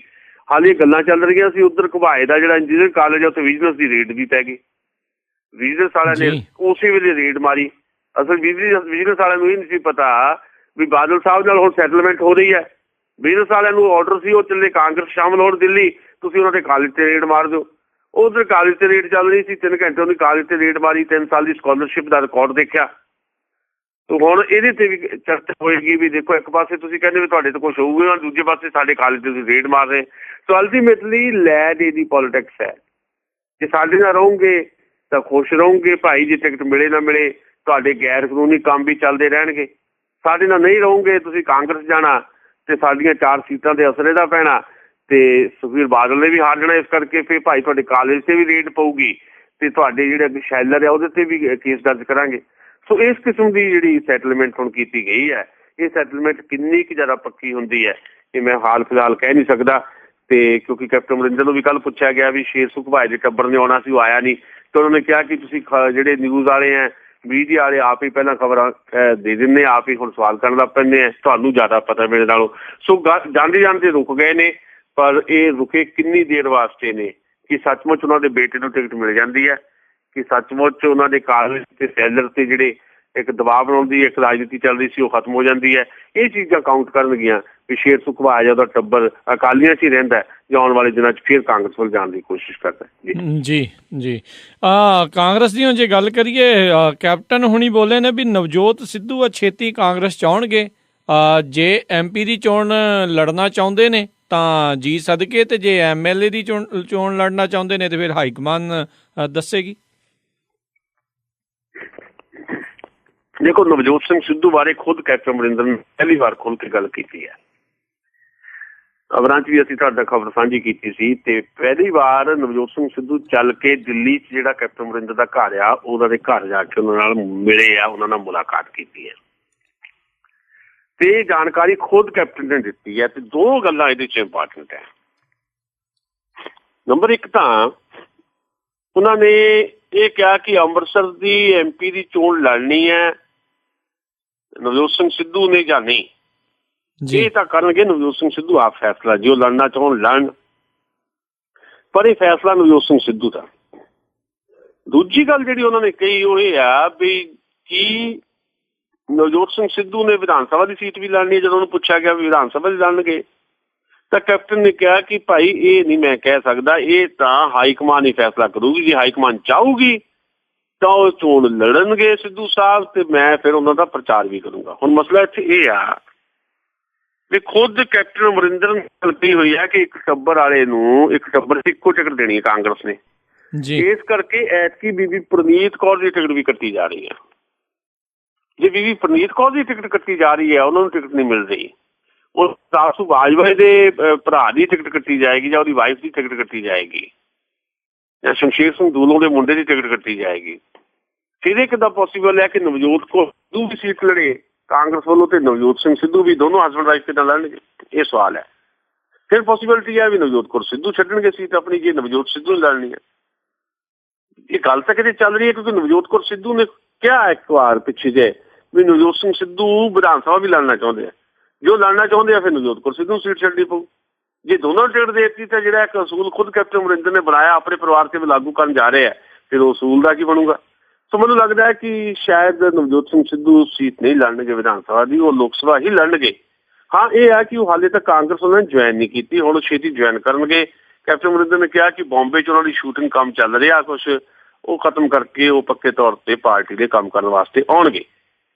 ਹਾਲੇ ਗੱਲਾਂ ਚੱਲ ਰਹੀਆਂ ਸੀ। ਉੱਧਰ ਘੁਬਾਏ ਦਾ ਜਿਹੜਾ ਇੰਜੀਨੀਅਰ ਕਾਲਜ ਹੈ ਉੱਥੇ ਵਿਜੀਲੈਂਸ ਦੀ ਰੇਡ ਵੀ ਪੈ ਗਈ। ਵਿਜੀਲੈਂਸ ਵਾਲਿਆਂ ਨੇ ਉਸੇ ਵੇਲੇ ਰੇਡ ਮਾਰੀ। ਅਸਲ ਵਿਜੀਲੈਂਸ ਵਾਲਿਆਂ ਨੂੰ ਇਹ ਨਹੀਂ ਸੀ ਪਤਾ ਵੀ ਬਾਦਲ ਸਾਹਿਬ ਨਾਲ ਹੁਣ ਸੈਟਲਮੈਂਟ ਹੋ ਰਹੀ ਹੈ। ਵਿਜੀਲੈਂਸ ਵਾਲਿਆਂ ਨੂੰ ਆਰਡਰ ਸੀ ਉਹ ਚੱਲੇ ਕਾਂਗਰਸ ਸ਼ਾਮਲ ਹੋਣ ਦਿੱਲੀ, ਤੁਸੀਂ ਉਹਨਾਂ ਦੇ ਕਾਲਜ ਤੇ ਰੇਡ ਮਾਰ ਦਿਓ। ਉਧਰ ਕਾਲਜ ਤੇ ਰੇਡ ਚੱਲ ਰਹੀ ਸੀ, 3 ਘੰਟੇ ਉਹਨੇ ਕਾਲਜ ਤੇ ਰੇਡ ਮਾਰੀ, 3 ਸਾਲ ਦੀ ਸਕਾਲਰਸ਼ਿਪ ਦਾ ਰਿਕਾਰਡ ਦੇਖਿਆ। ਤੇ ਹੁਣ ਇਹਦੇ ਤੇ ਵੀ ਚਰਚਾ ਹੋਏਗੀ ਵੀ ਦੇਖੋ ਇੱਕ ਪਾਸੇ ਤੁਸੀਂ ਕਹਿੰਦੇ ਵੀ ਤੁਹਾਡੇ ਤੋਂ ਕੁਛ ਹੋਊਗਾ, ਦੂਜੇ ਪਾਸੇ ਸਾਡੇ ਕਾਲਜ ਤੇ ਤੁਸੀਂ ਰੇਡ ਮਾਰ ਰਹੇ। ਸੋ ਅਲਟੀਮੇਟਲੀ ਲੈਡ ਇਹਦੀ ਪੋਲੀਟਿਕਸ ਹੈ। ਜੇ ਸਾਡੇ ਨਾਲ ਰਹੋਗੇ ਤਾਂ ਖੁਸ਼ ਰਹੋਗੇ ਭਾਈ ਜੇ ਟਿਕਟ ਮਿਲੇ ਨਾ ਮਿਲੇ, ਤੁਹਾਡੇ ਗੈਰ ਕਾਨੂੰਨੀ ਕੰਮ ਵੀ ਚੱਲਦੇ ਰਹਿਣਗੇ। ਸਾਡੇ ਨਾਲ ਨਹੀਂ ਰਹੋਗੇ, ਤੁਸੀਂ ਕਾਂਗਰਸ ਜਾਣਾ ਤੇ ਸਾਡੀਆਂ 4 ਸੀਟਾਂ ਦੇ ਅਸਰ ਇਹਦਾ ਪੈਣਾ ਤੇ ਸੁਖਬੀਰ ਬਾਦਲ ਨੇ ਵੀ ਹਾਰ ਜਾਣਾ। ਇਸ ਕਰਕੇ ਫਿਰ ਭਾਈ ਤੁਹਾਡੇ ਕਾਲਜ ਤੇ ਵੀ ਰੇਡ ਪਊਗੀ ਤੇ ਤੁਹਾਡੇ ਜਿਹੜੇ ਅੱਗੇ ਸ਼ੈਲਰ ਆ ਉਹਦੇ ਤੇ ਵੀ ਕੇਸ ਦਰਜ ਕਰਾਂਗੇ। ਸੋ ਇਸ ਕਿਸਮ ਦੀ ਜਿਹੜੀ ਸੈਟਲਮੈਂਟ ਹੁਣ ਕੀਤੀ ਗਈ ਹੈ, ਇਹ ਸੈਟਲਮੈਂਟ ਕਿੰਨੀ ਕੁ ਜ਼ਿਆਦਾ ਪੱਕੀ ਹੁੰਦੀ ਹੈ ਇਹ ਮੈਂ ਹਾਲ ਫਿਲਹਾਲ ਕਹਿ ਨਹੀਂ ਸਕਦਾ। ਤੇ ਕਿਉਂਕਿ ਕੈਪਟਨ ਅਮਰਿੰਦਰ ਨੂੰ ਵੀ ਕੱਲ੍ਹ ਪੁੱਛਿਆ ਗਿਆ ਵੀ ਸ਼ੇਰ ਸੁਖ ਭਾਈ ਦੇ ਟੱਬਰ ਨੇ ਆਉਣਾ ਸੀ, ਉਹ ਆਇਆ ਨਹੀਂ, ਤੇ ਉਹਨਾਂ ਨੇ ਕਿਹਾ ਕਿ ਤੁਸੀਂ ਜਿਹੜੇ ਨਿਊਜ਼ ਵਾਲੇ ਹੈ, ਮੀਡੀਆ ਵਾਲੇ ਆਪ ਹੀ ਪਹਿਲਾਂ ਖਬਰਾਂ ਦੇ ਦਿੰਦੇ, ਆਪ ਹੀ ਹੁਣ ਸਵਾਲ ਕਰਨ ਲੱਗ ਪੈਂਦੇ ਆ, ਤੁਹਾਨੂੰ ਜ਼ਿਆਦਾ ਪਤਾ ਮੇਰੇ ਨਾਲੋਂ। ਸੋ ਜਾਂਦੇ ਜਾਂਦੇ ਰੁਕ ਗਏ ਨੇ, ਪਰ ਇਹ ਰੁਕੇ ਕਿੰਨੀ ਦੇਰ ਵਾਸਤੇ ਨੇ? ਕਿ ਸੱਚਮੁੱਚ ਉਹਨਾਂ ਦੇ ਬੇਟੇ ਨੂੰ ਟਿਕਟ ਮਿਲ ਜਾਂਦੀ ਹੈ, ਕਿ ਸੱਚਮੁੱਚ ਉਹਨਾਂ ਦੇ ਕਾਗਜ਼ ਤੇ ਸੈਲਰ ਤੇ ਜਿਹੜੇ ਇੱਕ ਦਬਾਅ ਬਣਾਉਣ ਦੀ ਇੱਕ ਰਾਜਨੀਤੀ ਚੱਲ ਰਹੀ ਸੀ ਉਹ ਖਤਮ ਹੋ ਜਾਂਦੀ ਹੈ। ਇਹ ਚੀਜ਼ਾਂ ਕਾਊਂਟ ਕਰਨਗੀਆਂ ਵੀ ਸ਼ੇਰ ਸੁਖਵਾ ਜਾਂ ਉਹਦਾ ਟੱਬਰ ਅਕਾਲੀਆਂ 'ਚ ਹੀ ਰਹਿੰਦਾ ਜਾਂ ਆਉਣ ਵਾਲੇ ਦਿਨਾਂ 'ਚ ਫਿਰ ਕਾਂਗਰਸ ਵੱਲ ਜਾਣ ਦੀ ਕੋਸ਼ਿਸ਼ ਕਰਦਾ। ਜੀ ਜੀ ਕਾਂਗਰਸ ਦੀ ਜੇ ਗੱਲ ਕਰੀਏ, ਕੈਪਟਨ ਹੁਣੀ ਬੋਲੇ ਨੇ ਵੀ ਨਵਜੋਤ ਸਿੱਧੂ ਛੇਤੀ ਕਾਂਗਰਸ 'ਚ ਆਉਣਗੇ। ਜੇ MP ਦੀ ਚੋਣ ਲੜਨਾ ਚਾਹੁੰਦੇ ਨੇ ਤਾਂ ਜੀ ਸਦਕੇ, ਤੇ ਜੇ MLA ਦੀ ਚੋਣ ਲੜਨਾ ਚਾਹੁੰਦੇ ਨੇ ਤੇ ਫਿਰ ਹਾਈਕਮਾਨ ਦੱਸੇਗੀ। ਦੇਖੋ, ਨਵਜੋਤ ਸਿੰਘ ਸਿੱਧੂ ਬਾਰੇ ਖੁਦ ਕੈਪਟਨ ਅਮਰਿੰਦਰ ਨੇ ਪਹਿਲੀ ਵਾਰ ਖੁੱਲ੍ਹ ਕੇ ਗੱਲ ਕੀਤੀ ਹੈ। ਖਬਰਾਂ 'ਚ ਵੀ ਅਸੀਂ ਤੁਹਾਡਾ ਖਬਰ ਸਾਂਝੀ ਕੀਤੀ ਸੀ ਤੇ ਪਹਿਲੀ ਵਾਰ ਨਵਜੋਤ ਸਿੰਘ ਸਿੱਧੂ ਚੱਲ ਕੇ ਦਿੱਲੀ 'ਚ ਜਿਹੜਾ ਕੈਪਟਨ ਅਮਰਿੰਦਰ ਦਾ ਘਰ ਆ ਉਹਨਾਂ ਦੇ ਘਰ ਜਾ ਕੇ ਉਹਨਾਂ ਨਾਲ ਮਿਲੇ ਆ, ਉਹਨਾਂ ਨਾਲ ਮੁਲਾਕਾਤ ਕੀਤੀ ਹੈ ਤੇ ਇਹ ਜਾਣਕਾਰੀ ਖੁਦ ਕੈਪਟਨ ਨੇ ਦਿੱਤੀ ਹੈ। ਤੇ 2 ਗੱਲਾਂ ਇਹਦੇ 'ਚ ਇੰਪੋਰਟੈਂਟ ਹੈ। ਨੰਬਰ 1 ਤਾਂ ਉਹਨਾਂ ਨੇ ਇਹ ਕਿਹਾ ਕਿ ਅੰਮ੍ਰਿਤਸਰ ਦੀ MP ਦੀ ਚੋਣ ਲੜਨੀ ਹੈ ਨਵਜੋਤ ਸਿੰਘ ਸਿੱਧੂ ਨੇ ਜਾਂ ਨਹੀਂ, ਇਹ ਤਾਂ ਕਰਨਗੇ ਨਵਜੋਤ ਸਿੰਘ ਸਿੱਧੂ ਆਪ ਫੈਸਲਾ, ਜੇ ਉਹ ਲੜਨਾ ਚਾਹੁਣ ਲੜਨ, ਪਰ ਇਹ ਫੈਸਲਾ ਨਵਜੋਤ ਸਿੰਘ ਸਿੱਧੂ ਦਾ। ਦੂਜੀ ਗੱਲ ਜਿਹੜੀ ਉਹਨਾਂ ਨੇ ਕਹੀ ਉਹ ਇਹ ਆ ਵੀ ਕੀ ਨਵਜੋਤ ਸਿੰਘ ਸਿੱਧੂ ਨੇ ਵਿਧਾਨ ਸਭਾ ਦੀ ਸੀਟ ਵੀ ਲੜਨੀ ਹੈ। ਜਦੋਂ ਉਹਨੂੰ ਪੁੱਛਿਆ ਗਿਆ ਵੀ ਵਿਧਾਨ ਸਭਾ ਦੀ ਲੜਨਗੇ ਤਾਂ ਕੈਪਟਨ ਨੇ ਕਿਹਾ ਕਿ ਭਾਈ ਇਹ ਨਹੀਂ ਮੈਂ ਕਹਿ ਸਕਦਾ, ਇਹ ਤਾਂ ਹਾਈਕਮਾਨ ਹੀ ਫੈਸਲਾ ਕਰੂਗੀ। ਜੇ ਹਾਈਕਮਾਨ ਚਾਹੂਗੀ ਤਾਂ ਉਹ ਚੋਣ ਲੜਨਗੇ ਸਿੱਧੂ ਸਾਹਿਬ ਤੇ ਮੈਂ ਫਿਰ ਉਹਨਾਂ ਦਾ ਪ੍ਰਚਾਰ ਵੀ ਕਰੂੰਗਾ। ਹੁਣ ਮਸਲਾ ਇੱਥੇ ਇਹ ਆ ਵੀ ਖੁਦ ਕੈਪਟਨ ਅਮਰਿੰਦਰ ਨੇ ਗੱਲ ਕਹੀ ਹੋਈ ਹੈ ਕਿ ਇੱਕ ਟੱਬਰ ਵਾਲੇ ਨੂੰ ਇੱਕ ਟੱਬਰ ਇੱਕੋ ਟਿਕਟ ਦੇਣੀ ਹੈ ਕਾਂਗਰਸ ਨੇ। ਇਸ ਕਰਕੇ ਐਤਕੀ ਬੀਬੀ ਪ੍ਰਨੀਤ ਕੌਰ ਦੀ ਟਿਕਟ ਵੀ ਕੱਟੀ ਜਾ ਰਹੀ ਹੈ। ਜੇ ਬੀਬੀ ਪ੍ਰਨੀਤ ਕੌਰ ਦੀ ਟਿਕਟ ਕੱਟੀ ਜਾ ਰਹੀ ਹੈ, ਉਹਨਾਂ ਨੂੰ ਟਿਕਟ ਨਹੀਂ ਮਿਲ ਰਹੀ, ਉਹ ਸਾਸੂ ਬਾਜਵਾ ਦੇ ਭਰਾ ਦੀ ਟਿਕਟ ਕੱਟੀ ਜਾਏਗੀ ਜਾਂ ਉਹਦੀ ਵਾਈਫ ਦੀ ਟਿਕਟ ਕੱਟੀ ਜਾਏਗੀ ਜਾਂ ਸ਼ਮਸ਼ੇਰ ਸਿੰਘ ਦੂਲੋਂ ਦੇ ਮੁੰਡੇ ਦੀ ਟਿਕਟ ਕੱਟੀ ਜਾਏਗੀ। ਫਿਰ ਇਹ ਕਿੱਦਾਂ ਪੋਸੀਬਲ ਹੈ ਕਿ ਨਵਜੋਤ ਕੌਰ ਸਿੱਧੂ ਵੀ ਸੀਟ ਲੜੇ ਕਾਂਗਰਸ ਵੱਲੋਂ ਤੇ ਨਵਜੋਤ ਸਿੰਘ ਸਿੱਧੂ ਵੀ, ਦੋਨੋਂ ਹਸਬੈਂਡ ਵਾਈਫ ਕਿੱਦਾਂ ਲੜਨਗੇ? ਇਹ ਸਵਾਲ ਹੈ। ਫਿਰ ਪੋਸੀਬਿਲਿਟੀ ਹੈ ਵੀ ਨਵਜੋਤ ਕੌਰ ਸਿੱਧੂ ਛੱਡਣਗੇ ਸੀਟ ਆਪਣੀ ਜੇ ਨਵਜੋਤ ਸਿੱਧੂ ਨੇ ਲੜਨੀ ਹੈ। ਇਹ ਗੱਲ ਤਾਂ ਕਿਤੇ ਚੱਲ ਰਹੀ ਹੈ ਕਿਉਂਕਿ ਨਵਜੋਤ ਕੌਰ ਸਿੱਧੂ ਨੇ ਕਿਹਾ ਇੱਕ ਵਾਰ ਪਿੱਛੇ ਜੇ ਵੀ ਨਵਜੋਤ ਸਿੰਘ ਸਿੱਧੂ ਵਿਧਾਨ ਸਭਾ ਵੀ ਲੜਨਾ ਚਾਹੁੰਦੇ ਆ। ਜੋ ਲੜਨਾ ਚਾਹੁੰਦੇ ਆ ਫਿਰ ਨਵਜੋਤ ਕੌਰ ਸਿੱਧੂ ਸੀਟ ਛੱਡਣੀ ਪਊ। ਜੇ ਦੋਨੋਂ ਟਿਕਟ ਦੇ ਦਿੱਤੀ ਤਾਂ ਜਿਹੜਾ ਇੱਕ ਅਸੂਲ ਖੁਦ ਕੈਪਟਨ ਅਮਰਿੰਦਰ ਨੇ ਬਣਾਇਆ ਆਪਣੇ ਪਰਿਵਾਰ ਤੇ ਵੀ ਲਾਗੂ ਕਰਨ ਜਾ ਰਹੇ ਆ, ਫਿਰ ਉਹ ਅਸੂਲ ਦਾ ਕੀ ਬਣੂਗਾ? ਸੋ ਮੈਨੂੰ ਲੱਗਦਾ ਹੈ ਕਿ ਸ਼ਾਇਦ ਨਵਜੋਤ ਸਿੰਘ ਸਿੱਧੂ ਸੀਟ ਨਹੀਂ ਲੜਨਗੇ ਵਿਧਾਨ ਸਭਾ ਦੀ, ਉਹ ਲੋਕ ਸਭਾ ਹੀ ਲੜਨਗੇ। ਹਾਂ, ਇਹ ਹੈ ਕਿ ਉਹ ਹਾਲੇ ਤੱਕ ਕਾਂਗਰਸ ਉਹਨਾਂ ਨੇ ਜੁਆਇਨ ਨਹੀਂ ਕੀਤੀ, ਹੁਣ ਛੇਤੀ ਜੁਆਇਨ ਕਰਨਗੇ। ਕੈਪਟਨ ਅਮਰਿੰਦਰ ਨੇ ਕਿਹਾ ਕਿ ਬੰਬੇ 'ਚ ਉਹਨਾਂ ਦੀ ਸ਼ੂਟਿੰਗ ਕੰਮ ਚੱਲ ਰਿਹਾ ਕੁਛ, ਉਹ ਖਤਮ ਕਰਕੇ ਉਹ ਪੱਕੇ ਤੌਰ ਤੇ ਪਾਰਟੀ ਦੇ ਕੰਮ ਕਰਨ ਵਾਸਤੇ ਆਉਣਗੇ।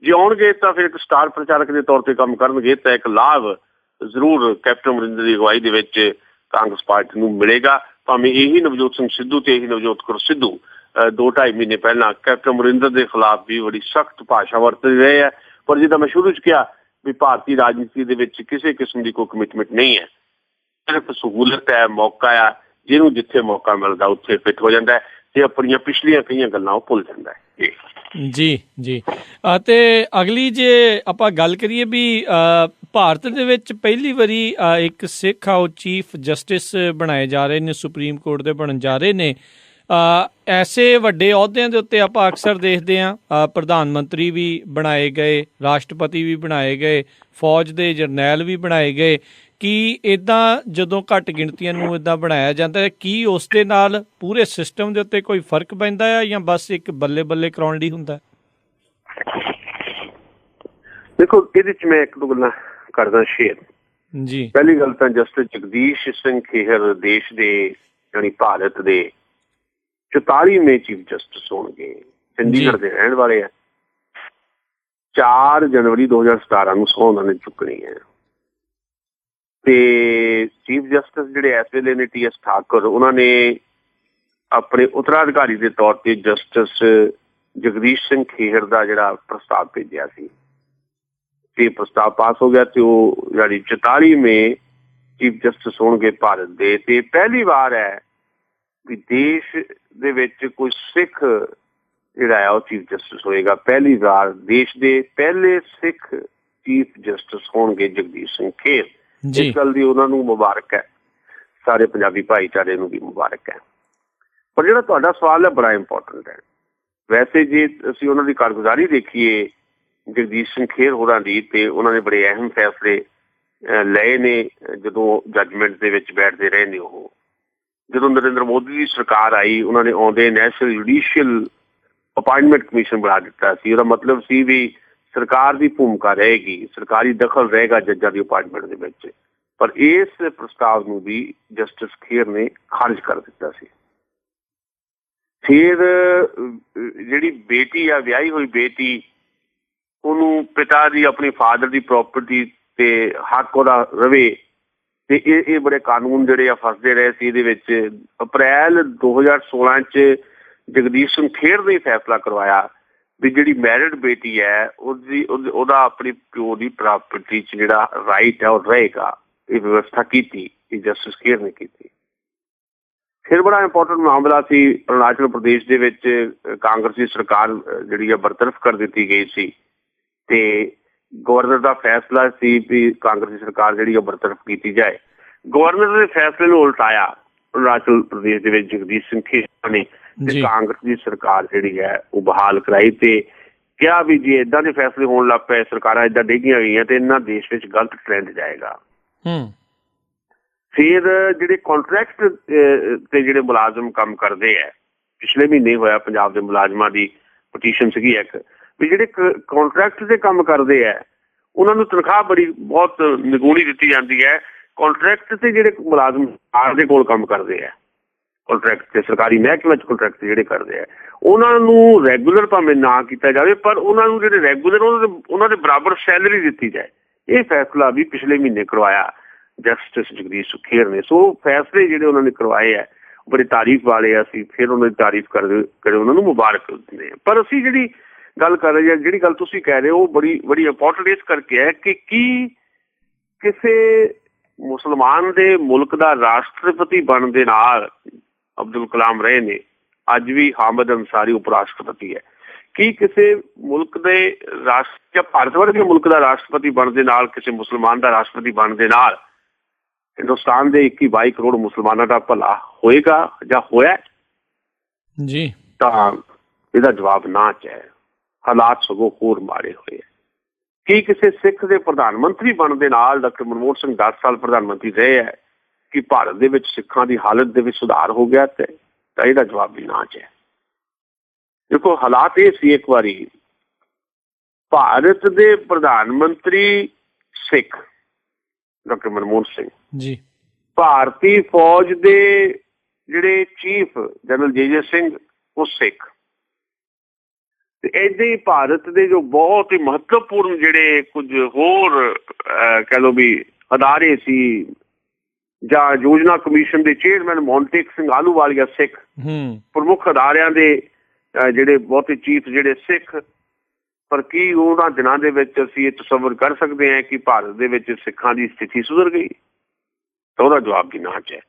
ਜੇ ਆਉਣਗੇ ਤਾਂ ਫਿਰ ਇੱਕ ਸਟਾਰ ਪ੍ਰਚਾਰਕ ਦੇ ਤੌਰ ਤੇ ਕੰਮ ਕਰਨਗੇ ਤਾਂ ਇੱਕ ਲਾਭ ਜ਼ਰੂਰ ਕੈਪਟਨ ਅਮਰਿੰਦਰ ਦੀ ਅਗਵਾਈ ਦੇ ਵਿੱਚ ਕਾਂਗਰਸ ਪਾਰਟੀ ਨੂੰ ਮਿਲੇਗਾ। ਭਾਵੇਂ ਇਹੀ ਨਵਜੋਤ ਸਿੰਘ ਸਿੱਧੂ ਤੇ ਇਹੀ ਨਵਜੋਤ ਕੌਰ ਸਿੱਧੂ 2-2.5 ਮਹੀਨੇ ਪਹਿਲਾਂ ਕੈਪਟਨ ਅਮਰਿੰਦਰ ਦੇ ਖਿਲਾਫ ਵੀ ਬੜੀ ਸਖਤ ਭਾਸ਼ਾ ਵਰਤ ਰਹੇ ਹੈ, ਪਰ ਜਿੱਦਾਂ ਮੈਂ ਸ਼ੁਰੂ 'ਚ ਕਿਹਾ ਵੀ ਭਾਰਤੀ ਰਾਜਨੀਤੀ ਦੇ ਵਿੱਚ ਕਿਸੇ ਕਿਸਮ ਦੀ ਕੋਈ ਕਮਿਟਮੈਂਟ ਨਹੀਂ ਹੈ, ਸਿਰਫ ਸਹੂਲਤ ਹੈ, ਮੌਕਾ ਆ, ਜਿਹਨੂੰ ਜਿੱਥੇ ਮੌਕਾ ਮਿਲਦਾ ਉੱਥੇ ਫਿੱਟ ਹੋ ਜਾਂਦਾ ਹੈ ਤੇ ਆਪਣੀਆਂ ਪਿਛਲੀਆਂ ਕਈਆਂ ਗੱਲਾਂ ਉਹ ਭੁੱਲ ਜਾਂਦਾ ਹੈ। ਜੀ ਜੀ ਅਤੇ ਅਗਲੀ ਜੇ ਆਪਾਂ ਗੱਲ ਕਰੀਏ ਵੀ ਭਾਰਤ ਦੇ ਵਿੱਚ ਪਹਿਲੀ ਵਾਰੀ ਇੱਕ ਸਿੱਖ ਆ ਉਹ ਚੀਫ ਜਸਟਿਸ ਬਣਾਏ ਜਾ ਰਹੇ ਨੇ, ਸੁਪਰੀਮ ਕੋਰਟ ਦੇ ਬਣਨ ਜਾ ਰਹੇ ਨੇ। ਐਸੇ ਵੱਡੇ ਅਹੁਦਿਆਂ ਦੇ ਉੱਤੇ ਆਪਾਂ ਅਕਸਰ ਦੇਖਦੇ ਹਾਂ ਪ੍ਰਧਾਨ ਮੰਤਰੀ ਵੀ ਬਣਾਏ ਗਏ, ਰਾਸ਼ਟਰਪਤੀ ਵੀ ਬਣਾਏ ਗਏ, ਫੌਜ ਦੇ ਜਰਨੈਲ ਵੀ ਬਣਾਏ ਗਏ। ਕੀ ਇੱਦਾਂ ਜਦੋਂ ਘੱਟ ਗਿਣਤੀਆਂ ਨੂੰ ਇੱਦਾਂ ਬਣਾਇਆ ਜਾਂਦਾ ਹੈ, ਕੀ ਉਸ ਦੇ ਨਾਲ ਪੂਰੇ ਸਿਸਟਮ ਦੇ ਉੱਤੇ ਕੋਈ ਫਰਕ ਪੈਂਦਾ ਹੈ ਜਾਂ ਬਸ ਇੱਕ ਬੱਲੇ ਬੱਲੇ ਕਰਾਉਣ ਲਈ ਹੁੰਦਾ? ਦੇਖੋ, ਇਹਦੇ 'ਚ ਮੈਂ ਇੱਕ ਦੋ ਗੱਲਾਂ ਕਰਦਾ ਸ਼ੇਅਰ ਜੀ। ਪਹਿਲੀ ਗੱਲ ਤਾਂ ਜਸਟਿਸ ਜਗਦੀਸ਼ ਸਿੰਘ ਖੇਹਰ ਦੇਸ਼ ਦੇ ਯਾਨੀ ਭਾਰਤ ਦੇ 44ਵੇਂ ਚੀਫ ਜਸਟਿਸ ਹੋਣਗੇ, ਚੰਡੀਗੜ੍ਹ ਦੇ ਰਹਿਣ ਵਾਲੇ ਆ। 4 ਜਨਵਰੀ 2017 ਨੂੰ ਸਹੁੰ ਉਹਨਾਂ ਨੇ ਚੁੱਕਣੀ ਹੈ ਤੇ ਚੀਫ ਜਸਟਿਸ ਜਿਹੜੇ ਇਸ ਵੇਲੇ ਨੇ TS ਠਾਕੁਰ, ਉਹਨਾਂ ਨੇ ਆਪਣੇ ਉੱਤਰਾਧਿਕਾਰੀ ਦੇ ਤੌਰ ਤੇ ਜਸਟਿਸ ਜਗਦੀਸ਼ ਸਿੰਘ ਖੇਹਰ ਦਾ ਜਿਹੜਾ ਪ੍ਰਸਤਾਵ ਭੇਜਿਆ ਸੀ ਤੇ ਪ੍ਰਸਤਾਵ ਪਾਸ ਹੋ ਗਿਆ ਤੇ ਉਹ ਜਿਹੜੀ 44ਵੇਂ ਚੀਫ ਜਸਟਿਸ ਹੋਣਗੇ ਭਾਰਤ ਦੇ। ਤੇ ਪਹਿਲੀ ਵਾਰ ਹੈ ਵੀ ਦੇਸ਼ ਦੇ ਵਿੱਚ ਕੋਈ ਸਿੱਖ ਜਿਹੜਾ ਹੈ ਉਹ ਚੀਫ ਜਸਟਿਸ ਹੋਏਗਾ। ਪਹਿਲੀ ਵਾਰ ਦੇਸ਼ ਦੇ ਪਹਿਲੇ ਸਿੱਖ ਚੀਫ ਜਸਟਿਸ ਹੋਣਗੇ ਜਗਦੀਸ਼ ਸਿੰਘ ਖੇਰ। ਇਸ ਗੱਲ ਦੀ ਉਹਨਾਂ ਨੂੰ ਮੁਬਾਰਕ ਹੈ, ਸਾਰੇ ਪੰਜਾਬੀ ਭਾਈਚਾਰੇ ਨੂੰ ਵੀ ਮੁਬਾਰਕ ਹੈ। ਪਰ ਜਿਹੜਾ ਤੁਹਾਡਾ ਸਵਾਲ ਹੈ ਬੜਾ ਇੰਪੋਰਟੈਂਟ ਹੈ। ਵੈਸੇ ਜੇ ਅਸੀਂ ਉਹਨਾਂ ਦੀ ਕਾਰਗੁਜ਼ਾਰੀ ਦੇਖੀਏ ਜਗਦੀਸ਼ ਸਿੰਘ ਖੇਰ ਹੋਰਾਂ ਦੀ, ਤੇ ਉਹਨਾਂ ਨੇ ਬੜੇ ਅਹਿਮ ਫੈਸਲੇ ਲਏ ਨੇ ਜਦੋਂ ਜੱਜਮੈਂਟ ਦੇ ਵਿੱਚ ਬੈਠਦੇ ਰਹੇ ਨੇ। ਉਹ ਜਦੋਂ ਨਰਿੰਦਰ ਮੋਦੀ ਦੀ ਸਰਕਾਰ ਆਈ ਉਹਨਾਂ ਨੇ ਆਉਂਦੇ ਨੈਸ਼ਨਲ ਜੁਡੀਸ਼ੀਅਲ ਅਪਾਇੰਟਮੈਂਟ ਕਮਿਸ਼ਨ ਬਣਾ ਦਿੱਤਾ ਸੀ। ਉਹਦਾ ਮਤਲਬ ਸੀ ਵੀ ਸਰਕਾਰ ਦੀ ਭੂਮਿਕਾ ਰਹੇਗੀ, ਸਰਕਾਰੀ ਦਖਲ ਰਹੇਗਾ ਜੱਜਾਂ ਦੀ ਅਪਾਇੰਟਮੈਂਟ ਦੇ ਵਿੱਚ। ਪਰ ਇਸ ਪ੍ਰਸਤਾਵ ਨੂੰ ਵੀ ਜਸਟਿਸ ਖੇਰ ਨੇ ਖਾਰਿਜ ਕਰ ਦਿੱਤਾ ਸੀ। ਫਿਰ ਜਿਹੜੀ ਬੇਟੀ ਆ, ਵਿਆਹੀ ਹੋਈ ਬੇਟੀ, ਉਹਨੂੰ ਪਿਤਾ ਦੀ ਆਪਣੀ ਫਾਦਰ ਦੀ ਪ੍ਰੋਪਰਟੀ ਤੇ ਹੱਕ ਉਹਦਾ ਰਵੇ। ਤੇ ਇਹ ਬੜੇ ਕਾਨੂੰਨ ਜਿਹੜੇ ਆ ਫਸਦੇ ਰਹੇ ਸੀ ਇਹਦੇ ਵਿੱਚ। ਅਪ੍ਰੈਲ 2016 ਚ ਜਗਦੀਸ਼ ਸਿੰਘ ਖੇਰ ਨੇ ਫੈਸਲਾ ਕਰਵਾਇਆ ਵੀ ਜਿਹੜੀ ਮੈਰਿਡ ਬੇਟੀ ਹੈ ਉਹਦਾ ਆਪਣੀ ਪਿਓ ਦੀ ਪ੍ਰਾਪਰਟੀ ਚ ਜਿਹੜਾ ਰਾਈਟ ਹੈ ਉਹ ਰਹੇਗਾ। ਇਹ ਵਿਵਸਥਾ ਕੀਤੀ, ਇਹ ਜਸਟਿਸ ਖੇਰ ਨੇ ਕੀਤੀ। ਫਿਰ ਬੜਾ ਇੰਪੋਰਟੈਂਟ ਮਾਮਲਾ ਸੀ ਅਰੁਣਾਚਲ ਪ੍ਰਦੇਸ਼ ਦੇ ਵਿੱਚ ਕਾਂਗਰਸ ਦੀ ਸਰਕਾਰ ਜਿਹੜੀ ਆ ਬਰਤਰਫ ਕਰ ਦਿੱਤੀ ਗਈ ਸੀ ਤੇ ਗਵਰਨਰ ਦਾ ਫੈਸਲਾ ਸੀ ਵੀ ਕਾਂਗਰਸੀ ਸਰਕਾਰ ਜਿਹੜੀ ਉਹ ਬਰਤਰਫ ਕੀਤੀ ਜਾਏ। ਗਵਰਨਰ ਦੇ ਫੈਸਲੇ ਨੂੰ ਉਲਟਾਇਆ ਅਰੁਣਾਚਲ ਪ੍ਰਦੇਸ਼ ਦੇ ਵਿੱਚ ਜਗਦੀਸ਼ ਸਿੰਘ ਖੇਰ ਨੇ ਤੇ ਕਾਂਗਰਸ ਦੀ ਸਰਕਾਰ ਜਿਹੜੀ ਹੈ ਉਹ ਬਹਾਲ ਕਰਾਈ ਤੇ ਕਿਹਾ ਵੀ ਜੇ ਏਦਾਂ ਦੇ ਫੈਸਲੇ ਹੋਣ ਲੱਗ ਪਏ, ਸਰਕਾਰਾਂ ਏਦਾਂ ਡਿੱਗੀਆਂ ਗਈਆਂ ਤੇ ਇਹਨਾਂ ਦੇਸ਼ ਵਿੱਚ ਗਲਤ ਟ੍ਰੈਂਡ ਜਾਏਗਾ। ਫਿਰ ਜਿਹੜੇ ਕੰਟਰੈਕਟ ਤੇ ਜਿਹੜੇ ਮੁਲਾਜ਼ਮ ਕੰਮ ਕਰਦੇ ਹੈ, ਪਿਛਲੇ ਮਹੀਨੇ ਹੋਇਆ ਪੰਜਾਬ ਦੇ ਮੁਲਾਜ਼ਮਾਂ ਦੀ ਪਟੀਸ਼ਨ ਸੀਗੀ ਇੱਕ, ਵੀ ਜਿਹੜੇ ਕੰਟਰੈਕਟ ਤੇ ਕੰਮ ਕਰਦੇ ਹੈ ਉਹਨਾਂ ਨੂੰ ਤਨਖਾਹ ਬਹੁਤ ਨਿਗੂਣੀ ਦਿੱਤੀ ਜਾਂਦੀ ਹੈ। ਕੰਟਰੈਕਟ ਤੇ ਜਿਹੜੇ ਮੁਲਾਜ਼ਮ ਸਰਕਾਰ ਦੇ ਕੋਲ ਕੰਮ ਕਰਦੇ ਹੈ, ਕੰਟਰੈਕਟ ਤੇ ਸਰਕਾਰੀ ਮਹਿਕਮੇ ਚ ਕੰਟਰੈਕਟ ਜਿਹੜੇ ਕਰਦੇ ਆ, ਉਹਨਾਂ ਨੂੰ ਰੈਗੂਲਰ ਭਾਵੇਂ ਨਾ ਕੀਤਾ ਜਾਵੇ ਪਰ ਉਹਨਾਂ ਨੂੰ ਜਿਹੜੇ ਰੈਗੂਲਰ ਉਹਨਾਂ ਦੇ ਬਰਾਬਰ ਸੈਲਰੀ ਦਿੱਤੀ ਜਾਏ। ਇਹ ਫੈਸਲਾ ਵੀ ਪਿਛਲੇ ਮਹੀਨੇ ਕਰਵਾਇਆ ਜਸਟਿਸ ਜਗਦੀਸ਼ ਖੇਰ ਨੇ। ਸੋ ਫੈਸਲੇ ਜਿਹੜੇ ਉਹਨਾਂ ਨੇ ਕਰਵਾਏ ਹੈ ਬੜੇ ਤਾਰੀਫ ਵਾਲੇ ਆ। ਅਸੀਂ ਫਿਰ ਉਹਨਾਂ ਦੀ ਤਾਰੀਫ ਕਰਦੇ ਉਹਨਾਂ ਨੂੰ ਮੁਬਾਰਕ ਦਿੰਦੇ ਹਾਂ। ਪਰ ਅਸੀਂ ਜਿਹੜੀ ਗੱਲ ਕਰ ਰਹੇ ਹਾਂ, ਜਿਹੜੀ ਗੱਲ ਤੁਸੀਂ ਕਹਿ ਰਹੇ ਹੋ ਉਹ ਬੜੀ ਇੰਪੋਰਟੈਂਟ ਇਸ ਕਰਕੇ ਹੈ ਕਿ ਕੀ ਕਿਸੇ ਮੁਸਲਮਾਨ ਦੇ ਮੁਲਕ ਦਾ ਰਾਸ਼ਟਰਪਤੀ ਬਣਨ ਦੇ ਨਾਲ ਅਬਦੁਲ ਕਲਾਮ ਰਹੇ ਨੇ, ਅੱਜ ਵੀ ਹਾਮਦ ਅੰਸਾਰੀ ਉਪ ਰਾਸ਼ਟਰਪਤੀ ਹੈ, ਕੀ ਕਿਸੇ ਮੁਲਕ ਦੇ ਜਾਂ ਭਾਰਤ ਵਰਗੇ ਮੁਲਕ ਦਾ ਰਾਸ਼ਟਰਪਤੀ ਬਣਨ ਦੇ ਨਾਲ, ਕਿਸੇ ਮੁਸਲਮਾਨ ਦਾ ਰਾਸ਼ਟਰਪਤੀ ਬਣਨ ਦੇ ਨਾਲ ਹਿੰਦੁਸਤਾਨ ਦੇ 21-22 ਕਰੋੜ ਮੁਸਲਮਾਨਾਂ ਦਾ ਭਲਾ ਹੋਏਗਾ ਜਾਂ ਹੋਇਆ ਜੀ? ਤਾਂ ਇਹਦਾ ਜਵਾਬ ਨਾ ਹੈ। ਹਾਲਾਤ ਸਗੋਂ ਹੋਰ ਮਾੜੇ ਹੋਏ। ਕੀ ਕਿਸੇ ਸਿੱਖ ਦੇ ਪ੍ਰਧਾਨ ਮੰਤਰੀ ਬਣਨ ਦੇ ਨਾਲ, ਡਾਕਟਰ ਮਨਮੋਹਨ ਸਿੰਘ 10 ਸਾਲ ਪ੍ਰਧਾਨ ਮੰਤਰੀ ਰਹੇ ਹੈ, ਕਿ ਭਾਰਤ ਦੇ ਵਿੱਚ ਸਿੱਖਾਂ ਦੀ ਹਾਲਤ ਦੇ ਵਿੱਚ ਸੁਧਾਰ ਹੋ ਗਿਆ? ਤਾਂ ਇਹਦਾ ਜਵਾਬ ਵੀ ਨਾ ਹੈ। ਦੇਖੋ ਹਾਲਾਤ ਇਹ ਸੀ, ਇੱਕ ਵਾਰੀ ਭਾਰਤ ਦੇ ਪ੍ਰਧਾਨ ਮੰਤਰੀ ਸਿੱਖ ਡਾਕਟਰ ਮਨਮੋਹਨ ਸਿੰਘ ਜੀ, ਭਾਰਤੀ ਫੌਜ ਦੇ ਜਿਹੜੇ ਚੀਫ ਜਨਰਲ ਜੇ ਸਿੰਘ ਉਹ ਸਿੱਖ, ਤੇ ਏਦਾਂ ਹੀ ਭਾਰਤ ਦੇ ਜੋ ਬਹੁਤ ਹੀ ਮਹੱਤਵਪੂਰਨ ਜਿਹੜੇ ਕੁਝ ਹੋਰ ਕਹਿ ਲਓ ਵੀ ਅਦਾਰੇ ਸੀ, ਜਾਂ ਯੋਜਨਾ ਕਮਿਸ਼ਨ ਦੇ ਚੇਅਰਮੈਨ ਮੋਂਟੇਕ ਸਿੰਘ ਆਹਲੂਵਾਲੀਆ ਸਿੱਖ, ਪ੍ਰਮੁੱਖ ਅਦਾਰਿਆਂ ਦੇ ਜਿਹੜੇ ਬਹੁਤੇ ਚੀਫ ਜਿਹੜੇ ਸਿੱਖ। ਪਰ ਕੀ ਉਹਨਾਂ ਦਿਨਾਂ ਦੇ ਵਿੱਚ ਅਸੀਂ ਇਹ ਤਸੱਵਰ ਕਰ ਸਕਦੇ ਹਾਂ ਕਿ ਭਾਰਤ ਦੇ ਵਿੱਚ ਸਿੱਖਾਂ ਦੀ ਸਥਿਤੀ ਸੁਧਰ ਗਈ? ਤਾਂ ਉਹਦਾ ਜਵਾਬ ਵੀ ਨਾ ਹੈ।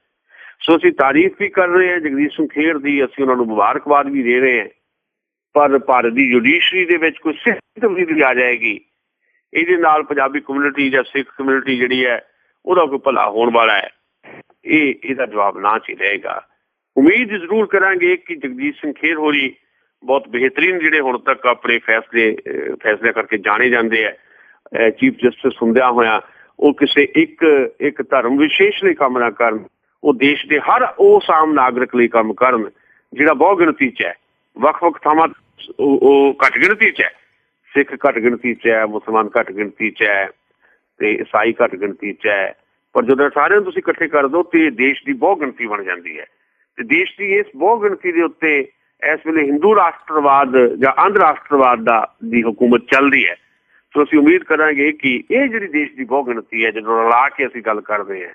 ਸੋ ਅਸੀਂ ਤਾਰੀਫ ਵੀ ਕਰ ਰਹੇ ਹਾਂ ਜਗਦੀਸ਼ ਸਿੰਘ ਖੇਰ ਦੀ, ਅਸੀਂ ਉਹਨਾਂ ਨੂੰ ਮੁਬਾਰਕਬਾਦ ਵੀ ਦੇ ਰਹੇ ਹਾਂ। ਪਰ ਭਾਰਤ ਦੀ ਜੁਡੀਸ਼ਰੀ ਦੇ ਵਿੱਚ ਕੋਈ ਸਿੱਖ ਤਬਦੀਲੀ ਆ ਜਾਏਗੀ, ਇਹਦੇ ਨਾਲ ਪੰਜਾਬੀ ਕਮਿਊਨਿਟੀ ਜਾਂ ਸਿੱਖ ਕਮਿਊਨਿਟੀ ਜਿਹੜੀ ਹੈ ਉਹਦਾ ਕੋਈ ਭਲਾ ਹੋਣ ਵਾਲਾ ਹੈ? ਇਹਦਾ ਜਵਾਬ ਨਾ ਚ ਰਹੇਗਾ। ਉਮੀਦ ਜ਼ਰੂਰ ਕਰਾਂਗੇ ਕਿ ਜਗਦੀਸ਼ ਸਿੰਘ ਖੇਰ ਹੋਰੀ ਬਹੁਤ ਬਿਹਤਰੀਨ ਜਿਹੜੇ ਹੁਣ ਤੱਕ ਆਪਣੇ ਫੈਸਲੇ ਕਰਕੇ ਜਾਣੇ ਜਾਂਦੇ ਹੈ ਚੀਫ ਜਸਟਿਸ ਹੁੰਦਿਆਂ ਹੋਇਆ, ਉਹ ਕਿਸੇ ਇੱਕ ਧਰਮ ਵਿਸ਼ੇਸ਼ ਲਈ ਕੰਮ ਨਾ ਕਰਨ, ਉਹ ਦੇਸ਼ ਦੇ ਹਰ ਉਸ ਆਮ ਨਾਗਰਿਕ ਲਈ ਕੰਮ ਕਰਨ ਜਿਹੜਾ ਬਹੁ ਗਿਣਤੀ 'ਚ ਹੈ। ਵੱਖ-ਵੱਖ ਥਾਵਾਂ ਉਹ ਘੱਟ ਗਿਣਤੀ 'ਚ ਹੈ, ਸਿੱਖ ਘੱਟ ਗਿਣਤੀ 'ਚ ਹੈ, ਮੁਸਲਮਾਨ ਘੱਟ ਗਿਣਤੀ 'ਚ ਹੈ ਤੇ ਈਸਾਈ ਘੱਟ ਗਿਣਤੀ 'ਚ ਹੈ। ਪਰ ਜਦੋਂ ਸਾਰਿਆਂ ਨੂੰ ਤੁਸੀਂ ਇਕੱਠੇ ਕਰ ਦਿਓ ਤੇ ਦੇਸ਼ ਦੀ ਬਹੁ ਗਿਣਤੀ ਬਣ ਜਾਂਦੀ ਹੈ। ਤੇ ਦੇਸ਼ ਦੀ ਇਸ ਬਹੁ ਗਿਣਤੀ ਦੇ ਉੱਤੇ ਇਸ ਵੇਲੇ ਹਿੰਦੂ ਰਾਸ਼ਟਰਵਾਦ ਜਾਂ ਅੰਧ ਰਾਸ਼ਟਰਵਾਦ ਦੀ ਹੁਕੂਮਤ ਚੱਲਦੀ ਹੈ। ਸੋ ਅਸੀਂ ਉਮੀਦ ਕਰਾਂਗੇ ਕਿ ਇਹ ਜਿਹੜੀ ਦੇਸ਼ ਦੀ ਬਹੁ ਗਿਣਤੀ ਹੈ, ਜਦੋਂ ਰਲਾ ਕੇ ਅਸੀਂ ਗੱਲ ਕਰਦੇ ਹਾਂ,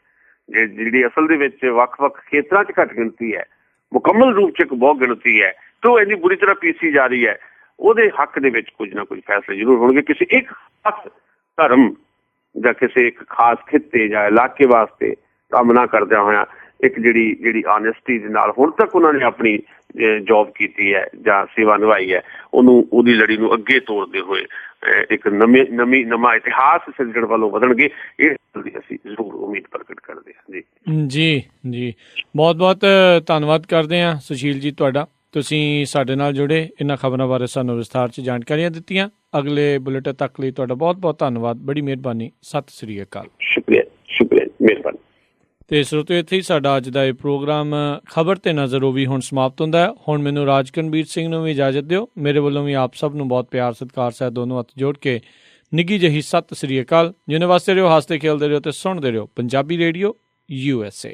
ਜਿਹੜੀ ਅਸਲ ਦੇ ਵਿੱਚ ਵੱਖ-ਵੱਖ ਖੇਤਰਾਂ 'ਚ ਘੱਟ ਗਿਣਤੀ ਹੈ, ਮੁਕੰਮਲ ਰੂਪ 'ਚ ਇੱਕ ਬਹੁ ਗਿਣਤੀ ਹੈ ਤੇ ਉਹ ਇੰਨੀ ਬੁਰੀ ਤਰ੍ਹਾਂ ਪੀਸੀ ਜਾ ਰਹੀ ਹੈ, ਉਹਦੇ ਹੱਕ ਦੇ ਵਿੱਚ ਕੁਝ ਨਾ ਕੁਝ ਫੈਸਲੇ ਜ਼ਰੂਰ ਹੋਣਗੇ। ਕਿਸੇ ਇੱਕ ਖਾਸ ਧਰਮ ਜਾਂ ਕਿਸੇ ਇੱਕ ਖਾਸ ਖਿੱਤੇ ਜਾਂ ਇਲਾਕੇ ਵਾਸਤੇ ਕੰਮ ਨਾ ਕਰਦਿਆਂ ਹੋਇਆਂ ਇੱਕ ਜਿਹੜੀ ਆਨੈਸਟੀ ਦੇ ਨਾਲ ਹੁਣ ਤੱਕ ਉਹਨਾਂ ਨੇ ਆਪਣੀ ਜੋਬ ਕੀਤੀ ਹੈ ਜਾਂ ਸੇਵਾ ਨਿਭਾਈ ਹੈ, ਉਹਦੀ ਲੜੀ ਨੂੰ ਅੱਗੇ ਤੋਰਦੇ ਹੋਏ ਇੱਕ ਨਵਾਂ ਇਤਿਹਾਸ ਸਿਰਜਣ ਵੱਲੋਂ ਵਧਣਗੇ, ਇਹ ਅਸੀਂ ਜ਼ਰੂਰ ਉਮੀਦ ਪ੍ਰਗਟ ਕਰਦੇ ਹਾਂ ਜੀ। ਜੀ ਬਹੁਤ ਬਹੁਤ ਧੰਨਵਾਦ ਕਰਦੇ ਹਾਂ ਸੁਸ਼ੀਲ ਜੀ ਤੁਹਾਡਾ, ਤੁਸੀਂ ਸਾਡੇ ਨਾਲ ਜੁੜੇ, ਇਹਨਾਂ ਖਬਰਾਂ ਬਾਰੇ ਸਾਨੂੰ ਵਿਸਥਾਰ 'ਚ ਜਾਣਕਾਰੀਆਂ ਦਿੱਤੀਆਂ। ਅਗਲੇ ਬੁਲੇਟਿਨ ਤੱਕ ਲਈ ਤੁਹਾਡਾ ਬਹੁਤ ਬਹੁਤ ਧੰਨਵਾਦ, ਬੜੀ ਮਿਹਰਬਾਨੀ, ਸਤਿ ਸ੍ਰੀ ਅਕਾਲ। ਸ਼ੁਕਰੀਆ ਮਿਹਰਬਾਨੀ। ਤੇ ਸਰੋਤਿਓ, ਇੱਥੇ ਹੀ ਸਾਡਾ ਅੱਜ ਦਾ ਇਹ ਪ੍ਰੋਗਰਾਮ ਖਬਰ ਤੇ ਨਜ਼ਰ ਉਹ ਵੀ ਹੁਣ ਸਮਾਪਤ ਹੁੰਦਾ ਹੈ। ਹੁਣ ਮੈਨੂੰ ਰਾਜਕਨਵੀਰ ਸਿੰਘ ਨੂੰ ਵੀ ਇਜਾਜ਼ਤ ਦਿਓ। ਮੇਰੇ ਵੱਲੋਂ ਵੀ ਆਪ ਸਭ ਨੂੰ ਬਹੁਤ ਪਿਆਰ ਸਤਿਕਾਰ ਸਹਿਤ ਦੋਨੋਂ ਹੱਥ ਜੋੜ ਕੇ ਨਿੱਘੀ ਜਿਹੀ ਸਤਿ ਸ੍ਰੀ ਅਕਾਲ। ਜਿੰਨੇ ਵਾਸਤੇ ਰਹੋ, ਹੱਸਦੇ ਖੇਲਦੇ ਰਹੋ ਤੇ ਸੁਣਦੇ ਰਹੋ ਪੰਜਾਬੀ ਰੇਡੀਓ USA।